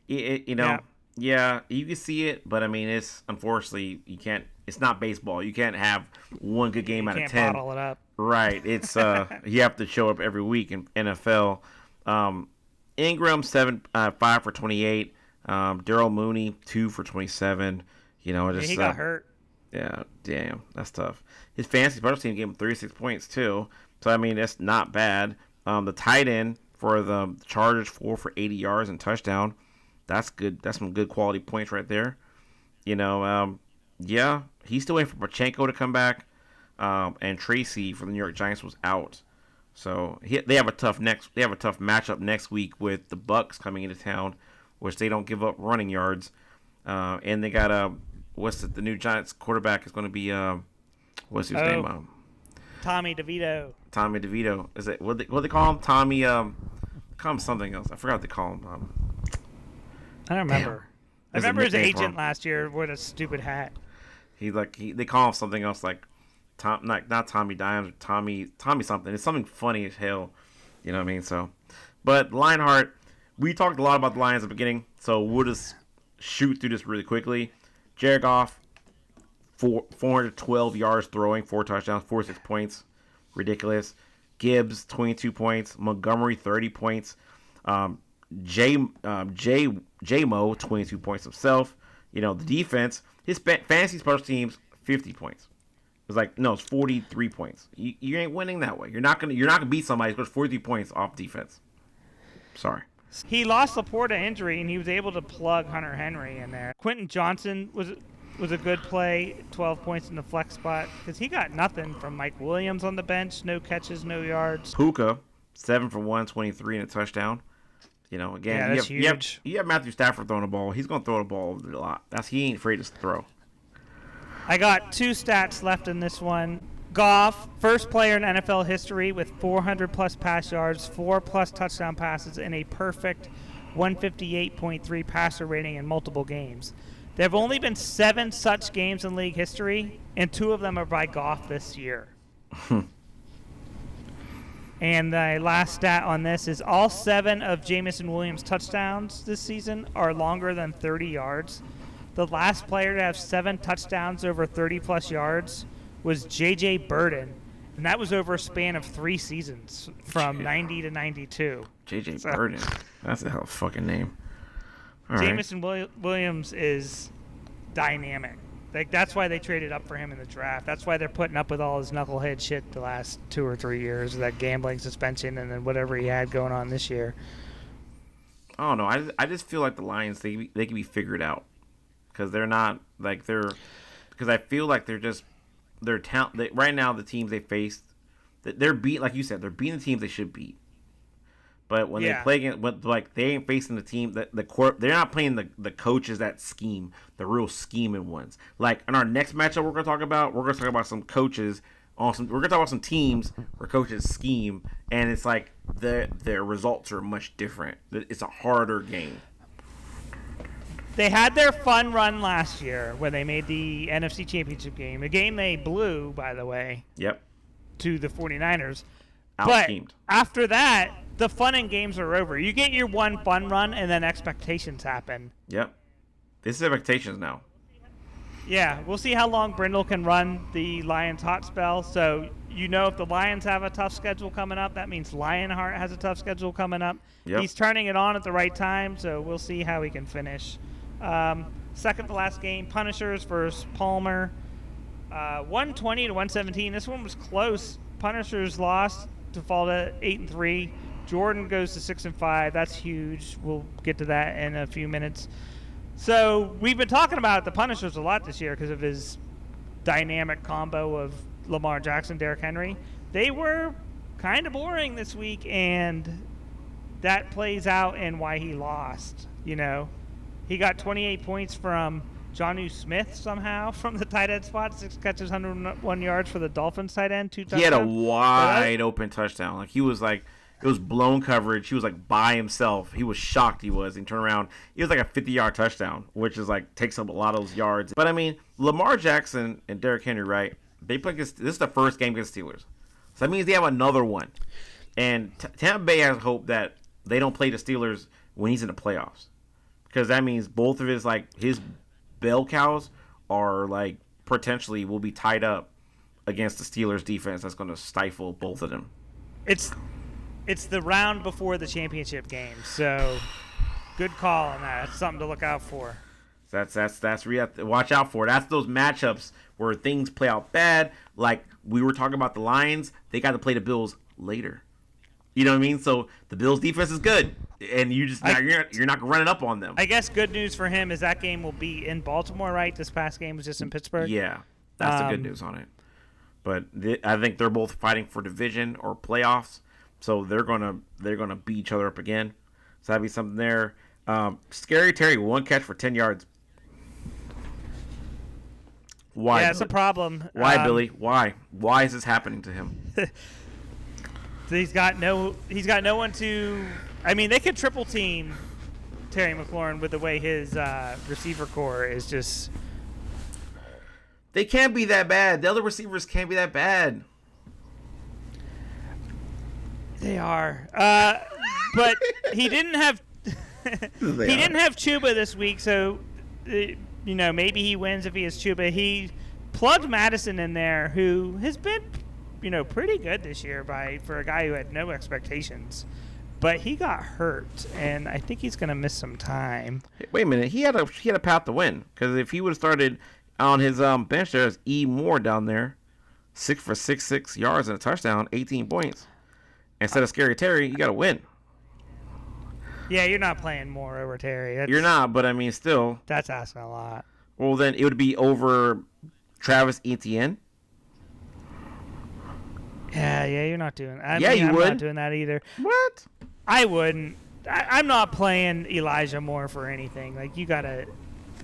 You can see it, but I mean, it's unfortunately, you can't. It's not baseball. You can't have one good game out of 10. You can't bottle it up. Right. It's you have to show up every week in NFL. Ingram 5 for 28. Daryl Mooney 2 for 27. He got hurt. Yeah, damn, that's tough. His fantasy special team gave him 36 points too. So I mean, that's not bad. The tight end for the Chargers 4 for 80 yards and touchdown. That's good. That's some good quality points right there. Yeah, he's still waiting for Pachenko to come back. And Tracy from the New York Giants was out. So they have a tough matchup next week with the Bucks coming into town, which they don't give up running yards. And they got the new Giants quarterback is going to be what's his name? Tommy DeVito. Tommy DeVito. Is it what they call him? Tommy call him something else. I forgot what they call him. I don't remember. I remember his agent last year with a stupid hat. They call him something else like not Tommy Dimes or Tommy something. It's something funny as hell. You know what I mean? So, but Lionheart, we talked a lot about the Lions at the beginning, so we'll just shoot through this really quickly. Jared Goff, 412 yards throwing, 4 touchdowns, 46 points. Ridiculous. Gibbs, 22 points. Montgomery, 30 points. J-Mo, 22 points himself. The defense, his fantasy special teams, 50 points. It's 43 points. You ain't winning that way. You're not gonna beat somebody who scores 43 points off defense. Sorry. He lost Laporta injury, and he was able to plug Hunter Henry in there. Quentin Johnson was a good play, 12 points in the flex spot, because he got nothing from Mike Williams on the bench. No catches, no yards. Puka, 7 for 123 and a touchdown. Again, that's huge. You have Matthew Stafford throwing the ball. He's going to throw the ball a lot. He ain't afraid to throw. I got 2 stats left in this one. Goff, first player in NFL history with 400-plus pass yards, 4+ touchdown passes, and a perfect 158.3 passer rating in multiple games. There have only been 7 such games in league history, and 2 of them are by Goff this year. And the last stat on this is all 7 of Jamison Williams' touchdowns this season are longer than 30 yards. The last player to have 7 touchdowns over 30-plus yards was J.J. Burden, and that was over a span of 3 seasons from 90 to 92. J.J. Burden. That's a hell of a fucking name. Jamison Williams is dynamic. Like, that's why they traded up for him in the draft. That's why they're putting up with all his knucklehead shit the last 2 or 3 years, that gambling suspension and then whatever he had going on this year. I don't know. I just feel like the Lions, they can be figured out. Because they're not, like, because I feel like they're talent. Right now, the teams they face, they're beat, like you said, they're beating the teams they should beat. But when they play against, they ain't facing the team that they're not playing the coaches that scheme, the real scheming ones. Like in our next matchup, we're gonna talk about some coaches we're gonna talk about some teams where coaches scheme, and it's like their results are much different. It's a harder game. They had their fun run last year when they made the NFC Championship game, a game they blew, by the way. Yep. To the 49ers. Out-schemed. But after that, the fun and games are over. You get your one fun run, and then expectations happen. Yep. This is expectations now. Yeah, we'll see how long Brindle can run the Lions hot spell. So, if the Lions have a tough schedule coming up, that means Lionheart has a tough schedule coming up. Yep. He's turning it on at the right time, so we'll see how he can finish. Second to last game, Punishers versus Palmer. 120 to 117. This one was close. Punishers lost to fall to 8-3. Jordan goes to 6-5. That's huge. We'll get to that in a few minutes. So we've been talking about the Punishers a lot this year because of his dynamic combo of Lamar Jackson, Derrick Henry. They were kind of boring this week, and that plays out in why he lost. He got 28 points from Jonnu Smith somehow from the tight end spot. 6 catches, 101 yards for the Dolphins tight end. 2 touchdowns. He had a wide open touchdown. Like, he was like, it was blown coverage. He was like by himself. He was shocked. He turned around. It was like a 50-yard touchdown, which is like takes up a lot of those yards. But I mean, Lamar Jackson and Derrick Henry, right? They play against, this is the first game against Steelers. So that means they have another one. And Tampa Bay has hope that they don't play the Steelers when he's in the playoffs. Because that means both of his bell cows are like potentially will be tied up against the Steelers defense that's going to stifle both of them. It's the round before the championship game, so good call on that. That's something to look out for. That's we have to watch out for. That's those matchups where things play out bad. Like we were talking about the Lions, they got to play the Bills later. You know what I mean? So the Bills' defense is good, and you're not running up on them. I guess good news for him is that game will be in Baltimore, right? This past game was just in Pittsburgh. Yeah, that's the good news on it. But I think they're both fighting for division or playoffs, so they're gonna beat each other up again. So that'd be something there. Scary Terry, 1 catch for 10 yards. Why? Yeah, it's a problem. Why, Billy? Why? Why is this happening to him? He's got no one to. I mean, they could triple team Terry McLaurin with the way his receiver core is just. They can't be that bad. The other receivers can't be that bad. They are, but he didn't have. Didn't have Chuba this week, so maybe he wins if he has Chuba. He plugged Madison in there, who has been. Pretty good this year for a guy who had no expectations. But he got hurt, and I think he's going to miss some time. Wait a minute. He had a path to win, because if he would have started on his bench, there's E. Moore down there, 6 for 6 yards and a touchdown, 18 points. Instead of Scary Terry, you got to win. Yeah, you're not playing Moore over Terry. You're not, but I mean, still. That's asking a lot. Well, then it would be over Travis Etienne. Yeah, you're not doing that. I'm not doing that either. What? I wouldn't. I'm not playing Elijah Moore for anything. Like, you gotta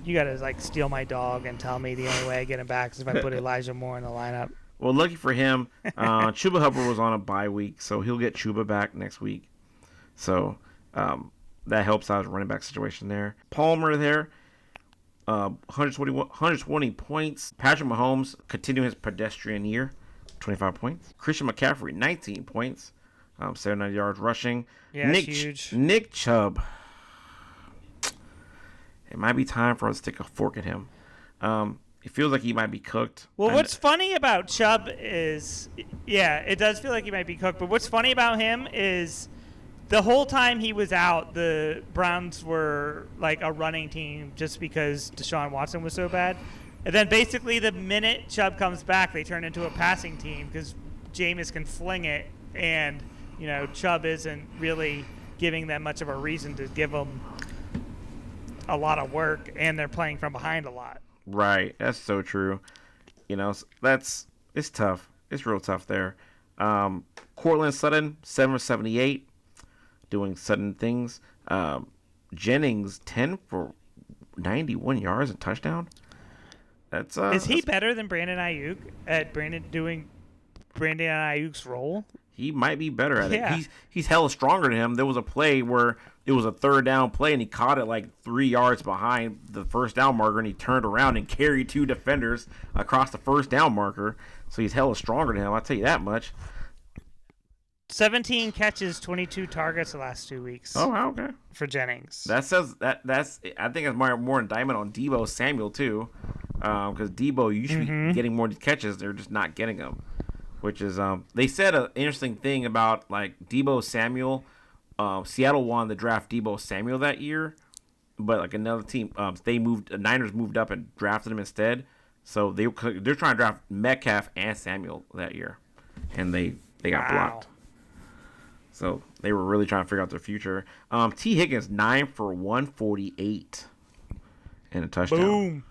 like steal my dog and tell me the only way I get him back is if I put Elijah Moore in the lineup. Well, lucky for him, Chuba Hubbard was on a bye week, so he'll get Chuba back next week. So that helps out his running back situation there. Palmer there, 120 points. Patrick Mahomes continuing his pedestrian year, 25 points. Christian McCaffrey, 19 points, 79 yards rushing. Yeah, huge. Nick Chubb. It might be time for us to stick a fork at him. It feels like he might be cooked. Well, what's funny about Chubb is, it does feel like he might be cooked. But what's funny about him is the whole time he was out, the Browns were like a running team just because Deshaun Watson was so bad. And then basically the minute Chubb comes back, they turn into a passing team because Jameis can fling it. And, Chubb isn't really giving them much of a reason to give them a lot of work. And they're playing from behind a lot. Right, that's so true. It's tough. It's real tough there. Cortland Sutton, 778, doing Sutton things. Jennings, 10 for 91 yards and touchdown. Is he better than Brandon Ayuk at Brandon Ayuk's role? He might be better at it. He's hella stronger than him. There was a play where it was a third down play, and he caught it like 3 yards behind the first down marker, and he turned around and carried 2 defenders across the first down marker. So he's hella stronger than him. I'll tell you that much. 17 catches, 22 targets the last 2 weeks. Oh, wow, okay. For Jennings. That says that's. I think it's more indictment on Deebo Samuel too, because Deebo usually getting more catches. They're just not getting them. Which is, they said an interesting thing about, like, Deebo Samuel. Seattle won the draft Deebo Samuel that year. But, like, another team, the Niners moved up and drafted him instead. So, they're trying to draft Metcalf and Samuel that year. And they got blocked. So, they were really trying to figure out their future. T. Higgins, 9 for 148. And a touchdown. Boom.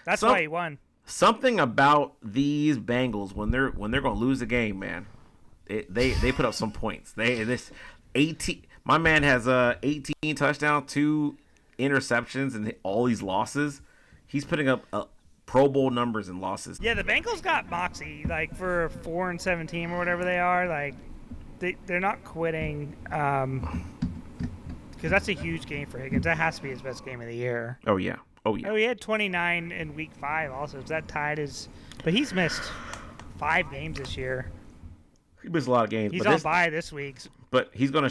That's why he won. Something about these Bengals when they're going to lose the game, man. They put up some points. My man has 18 touchdowns, 2 interceptions, and all these losses. He's putting up Pro Bowl numbers in losses. Yeah, the Bengals got moxie, like for 4-17 or whatever they are. Like they're not quitting because that's a huge game for Higgins. That has to be his best game of the year. Oh yeah. Oh he had 29 in week 5 also. So that tied his, but he's missed 5 games this year. He missed a lot of games. He's on bye this week. But he's gonna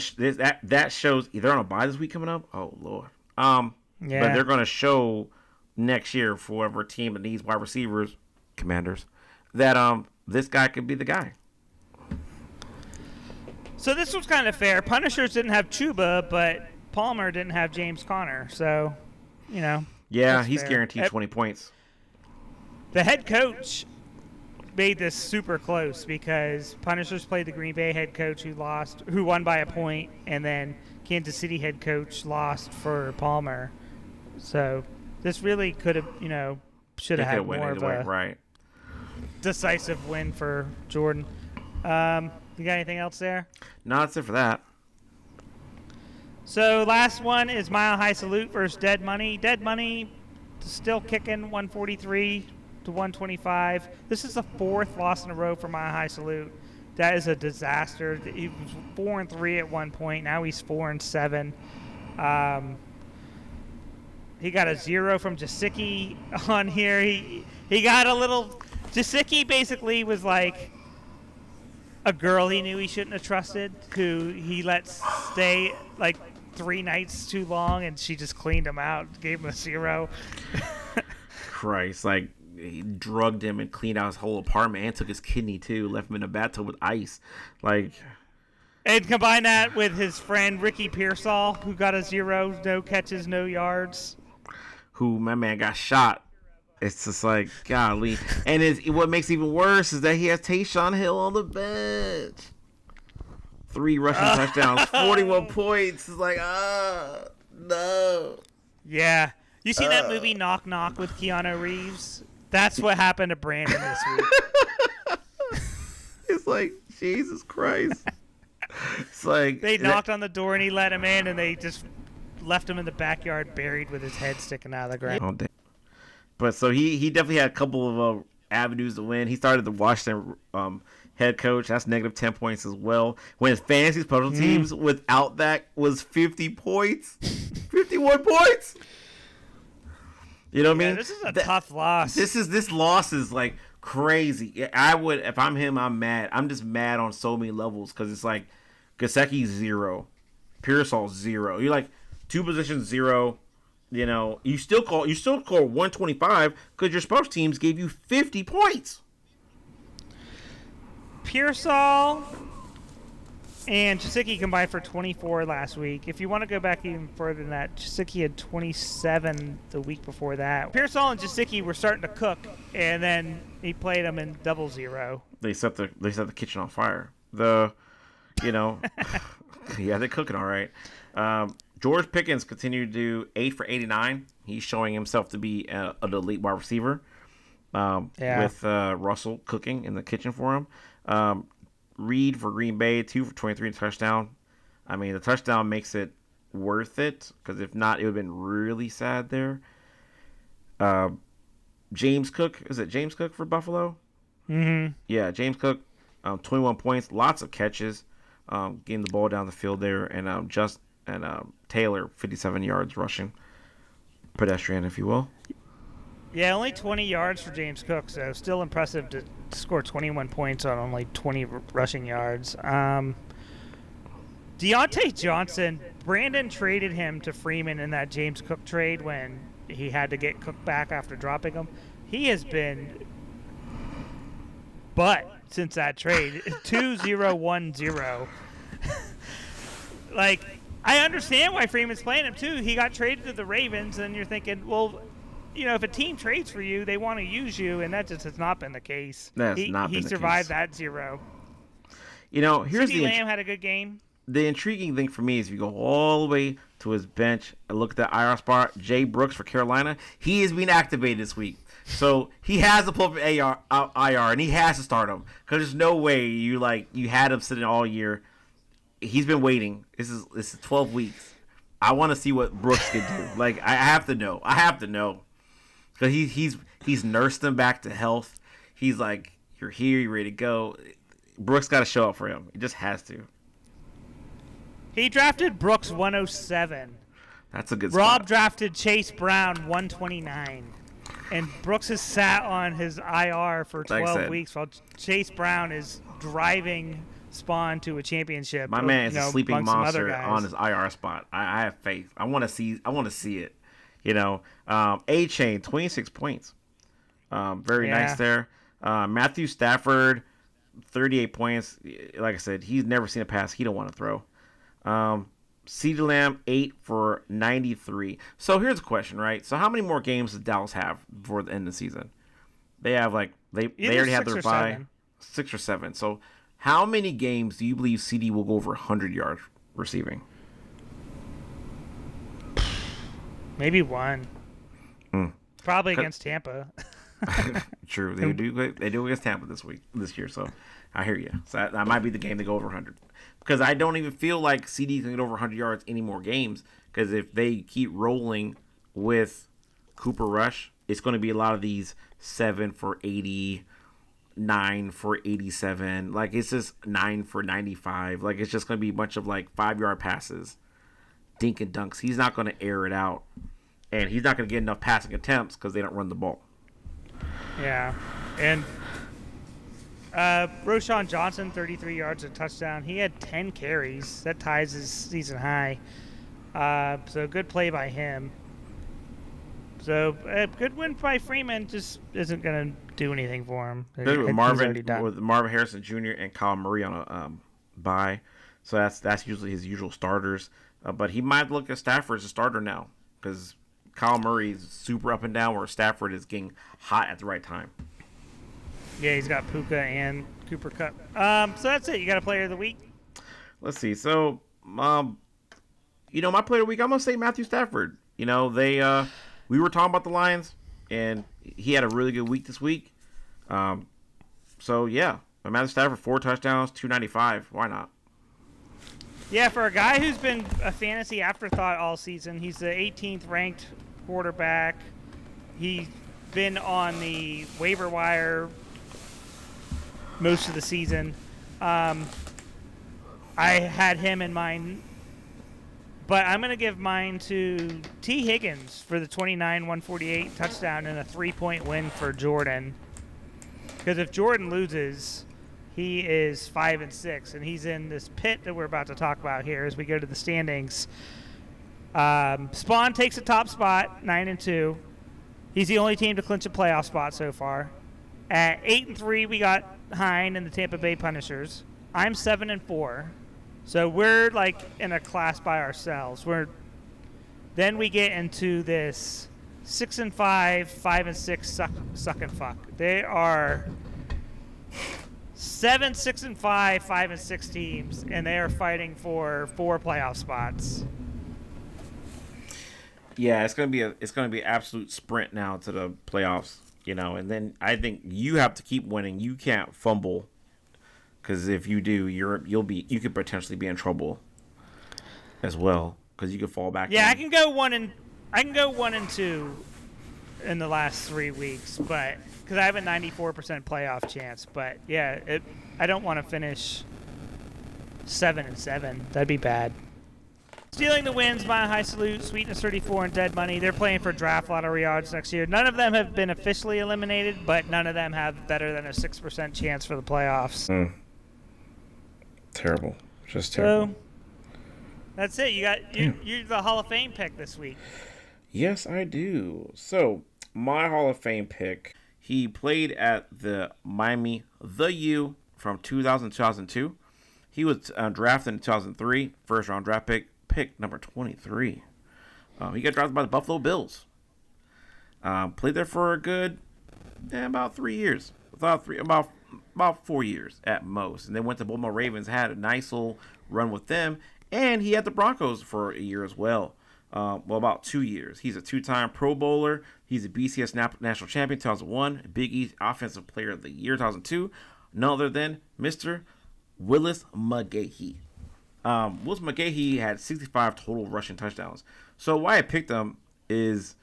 that shows they're on a bye this week coming up. Oh Lord. But they're gonna show next year for whatever team that needs wide receivers, Commanders, that this guy could be the guy. So this was kind of fair. Punishers didn't have Chuba, but Palmer didn't have James Conner. So, Yeah, he's fair. guaranteed 20 points. The head coach made this super close because Punishers played the Green Bay head coach who won by a point, and then Kansas City head coach lost for Palmer. So this really could have, should have had more of a decisive win for Jordan. You got anything else there? No, that's it for that. So last one is Mile High Salute versus Dead Money. Dead Money still kicking 143 to 125. This is the 4th loss in a row for Mile High Salute. That is a disaster. He was 4-3 at one point. Now he's 4-7. He got a 0 from Jasicki on here. He got a little. Jasicki basically was like a girl he knew he shouldn't have trusted, who he let stay like 3 nights too long, and she just cleaned him out, gave him a 0. Christ, like he drugged him and cleaned out his whole apartment and took his kidney too, left him in a bathtub with ice. And combine that with his friend Ricky Pearsall, who got a 0, no catches, no yards. Who, my man, got shot. It's just like, golly. And what makes it even worse is that he has Taysom Hill on the bench. 3 rushing touchdowns, 41 points. It's like, no. Yeah. You seen that movie Knock Knock with Keanu Reeves? That's what happened to Brandon this week. It's like, Jesus Christ. It's like they knocked on the door and he let him in, and they just left him in the backyard buried with his head sticking out of the ground. Oh, damn. But so he definitely had a couple of avenues to win. He started the Washington head coach. That's negative 10 points as well. When his fantasy special teams without that was 50 points, 51 points. You know what I mean? This is a tough loss. This loss is like crazy. I would, if I'm him, I'm mad. I'm just mad on so many levels because it's like Gesicki 0, Pearsall 0. You're like 2 positions 0. You know, you still score 125 because your special teams gave you 50 points. Pearsall and Gesicki combined for 24 last week. If you want to go back even further than that, Gesicki had 27 the week before that. Pearsall and Gesicki were starting to cook, and then he played them in 0-0. They set the kitchen on fire. Yeah, they're cooking all right. George Pickens continued to do 8 for 89. He's showing himself to be an elite wide receiver. With Russell cooking in the kitchen for him. Reed for Green Bay, 2 for 23 and touchdown. I mean, the touchdown makes it worth it because if not, it would have been really sad there. James Cook, is it James Cook for Buffalo? Mm-hmm. Yeah, James Cook, 21 points, lots of catches, getting the ball down the field there, and Taylor, 57 yards rushing, pedestrian, if you will. Yeah, only 20 yards for James Cook, so still impressive to score 21 points on only 20 rushing yards. Deontay Johnson, Brandon traded him to Freeman in that James Cook trade when he had to get Cook back after dropping him. He has been since that trade. 2-0-1-0. Like, I understand why Freeman's playing him too. He got traded to the Ravens, and you're thinking, well, you know, if a team trades for you, they want to use you, and that just has not been the case. He survived that 0. You know, here's CeeDee Lamb had a good game. The intriguing thing for me is if you go all the way to his bench and look at that IR spot, Jay Brooks for Carolina, he is being activated this week. So he has to pull up IR, and he has to start him because there's no way you had him sitting all year. He's been waiting. This is 12 weeks. I want to see what Brooks can do. Like, I have to know. Because he's nursed him back to health. He's like, you're here, you're ready to go. Brooks got to show up for him. He just has to. He drafted Brooks 107. That's a good Rob spot. drafted Chase Brown 129. And Brooks has sat on his IR for 12 weeks while Chase Brown is driving Spawn to a championship. My man is a sleeping monster on his IR spot. I have faith. I want to see it. You know, A-Chain, 26 points. Very nice there. Matthew Stafford, 38 points. Like I said, he's never seen a pass he don't want to throw. CeeDee Lamb, 8 for 93. So here's a question, right? So how many more games does Dallas have before the end of the season? They have they already have their bye. 6 or 7. So how many games do you believe CD will go over 100 yards receiving? Maybe 1. Probably against Tampa. True, they do against Tampa this year. So I hear you. So that might be the game to go over 100. Because I don't even feel like CD can get over 100 yards any more games. Because if they keep rolling with Cooper Rush, it's going to be a lot of these 7 for 80, 9 for 87. Like, it's just 9 for 95. Like, it's just going to be a bunch of 5-yard passes. Dink and dunks. He's not going to air it out. And he's not going to get enough passing attempts because they don't run the ball. Yeah. And Roschon Johnson, 33 yards, a touchdown. He had 10 carries. That ties his season high. So good play by him. So a good win by Freeman just isn't going to do anything for him. With Marvin Harrison Jr. and Kyle Murray on a bye. So that's usually his usual starters. But he might look at Stafford as a starter now because Kyle Murray is super up and down where Stafford is getting hot at the right time. Yeah, he's got Puka and Cooper Kupp. So that's it. You got a player of the week? Let's see. So, my player of the week, I'm going to say Matthew Stafford. We were talking about the Lions, and he had a really good week this week. So, yeah, Matthew Stafford, 4 touchdowns, 295. Why not? Yeah, for a guy who's been a fantasy afterthought all season, he's the 18th ranked quarterback. He's been on the waiver wire most of the season. I had him in mind, but I'm going to give mine to T. Higgins for the 29-148 touchdown and a 3-point win for Jordan. Because if Jordan loses, he is 5-6, and he's in this pit that we're about to talk about here as we go to the standings. Spawn takes the top spot, 9-2. He's the only team to clinch a playoff spot so far. At 8-3, we got Hine and the Tampa Bay Punishers. I'm 7-4, so we're like in a class by ourselves. Then we get into this 6-5, 5-6 suck and fuck. They are 7, 6-5, 5-6 teams, and they are fighting for 4 playoff spots. Yeah, it's gonna be an absolute sprint now to the playoffs, and then I think you have to keep winning. You can't fumble, because if you do, you could potentially be in trouble as well, because you could fall back. Yeah, I can go 1-2 in the last 3 weeks, but because I have a 94% playoff chance. But yeah, I don't want to finish 7-7. That'd be bad. Stealing the wins, Mile High Salute, Sweetness 34, and Dead Money. They're playing for draft lottery odds next year. None of them have been officially eliminated, but none of them have better than a 6% chance for the playoffs. Terrible. Just terrible. So, that's it. You're the Hall of Fame pick this week. Yes, I do. So, my Hall of Fame pick, he played at the Miami The U from 2000 to 2002. He was drafted in 2003, first-round draft pick number 23. He got drafted by the Buffalo Bills. Played there for a good about 3 years. About 4 years at most. And then went to Baltimore Ravens, had a nice little run with them. And he had the Broncos for a year as well. About 2 years. He's a 2-time Pro Bowler. He's a BCS National Champion 2001. Big East Offensive Player of the Year 2002. None other than Mr. Willis McGahee. Willis McGahee had 65 total rushing touchdowns. So why I picked him is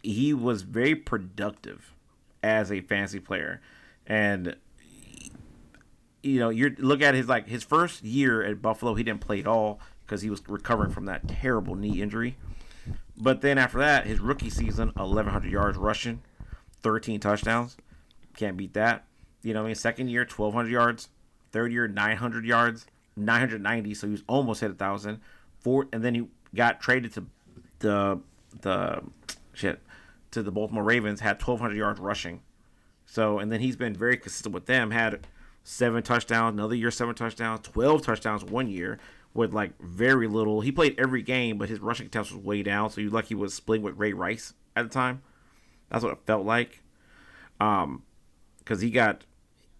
he was very productive as a fantasy player. And you look at his first year at Buffalo, he didn't play at all because he was recovering from that terrible knee injury. But then after that, his rookie season, 1,100 yards rushing, 13 touchdowns. Can't beat that. Second year, 1,200 yards. Third year, 900 yards, 990. So he was almost hit 1,000. And then he got traded to the Baltimore Ravens, had 1,200 yards rushing. So, and then he's been very consistent with them. Had 7 touchdowns, another year 7 touchdowns, 12 touchdowns 1 year with very little. He played every game, but his rushing attempts was way down. So he was splitting with Ray Rice at the time. That's what it felt like. Because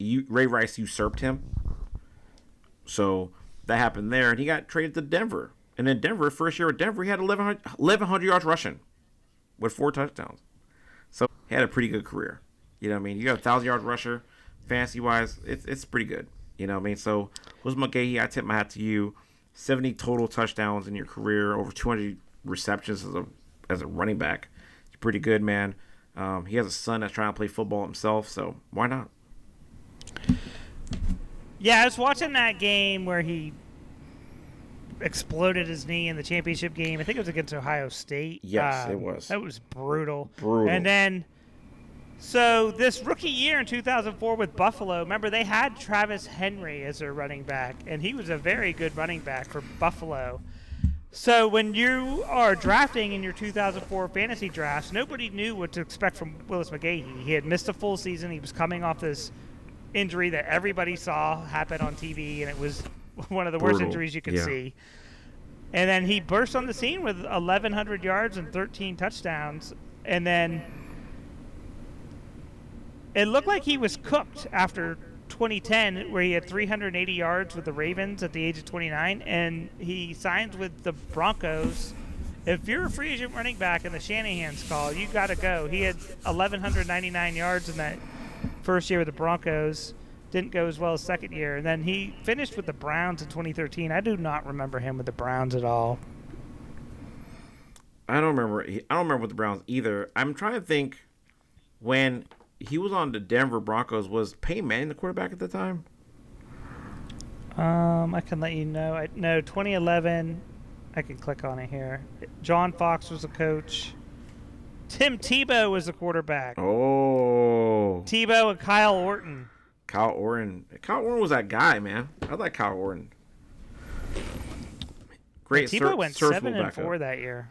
Ray Rice usurped him. So that happened there, and he got traded to Denver. And then Denver, first year at Denver, he had 1,100 yards rushing with 4 touchdowns. So he had a pretty good career. You got a 1,000-yard rusher, fantasy-wise, it's pretty good. So Willis McGahee, I tip my hat to you. 70 total touchdowns in your career, over 200 receptions as a running back. It's pretty good, man. He has a son that's trying to play football himself, so why not? Yeah, I was watching that game where he exploded his knee in the championship game. I think it was against Ohio State. Yes, it was. That was brutal. And then, so this rookie year in 2004 with Buffalo, remember they had Travis Henry as their running back, and he was a very good running back for Buffalo. So when you are drafting in your 2004 fantasy drafts, nobody knew what to expect from Willis McGahee. He had missed a full season. He was coming off this injury that everybody saw happen on TV, and it was one of the worst injuries you could see. And then he burst on the scene with 1,100 yards and 13 touchdowns, and then it looked like he was cooked after 2010, where he had 380 yards with the Ravens at the age of 29, and he signs with the Broncos. If you're a free agent running back in the Shanahan's call, you got to go. He had 1,199 yards in that first year with the Broncos. Didn't go as well as second year. And then he finished with the Browns in 2013. I do not remember him with the Browns at all. I don't remember with the Browns either. I'm trying to think when he was on the Denver Broncos. Was Peyton Manning the quarterback at the time? I can let you know. No, 2011. I can click on it here. John Fox was the coach. Tim Tebow was the quarterback. Oh. Tebow and Kyle Orton. Kyle Orton. Kyle Orton was that guy, man. I like Kyle Orton. Great. Tebow went 7-4 that year.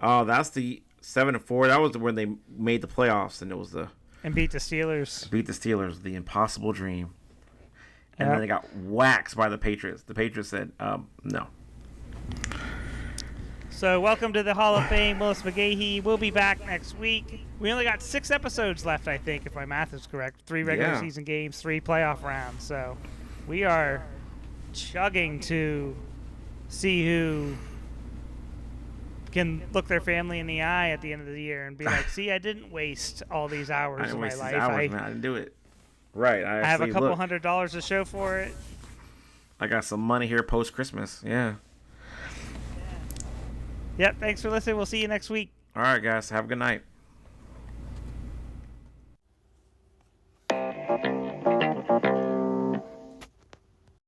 Oh, that's the 7-4. That was when they made the playoffs, and it was and beat the Steelers. The impossible dream. And then they got waxed by the Patriots. The Patriots said, no. So welcome to the Hall of Fame, Willis McGahee. We'll be back next week. We only got 6 episodes left, I think, if my math is correct. 3 regular season games, 3 playoff rounds. So we are chugging to see who can look their family in the eye at the end of the year and be like, see, I didn't waste all these hours of my life. I didn't do it. Right. I have a couple $100 to show for it. I got some money here post-Christmas. Yeah. Yep. Thanks for listening. We'll see you next week. All right, guys. Have a good night.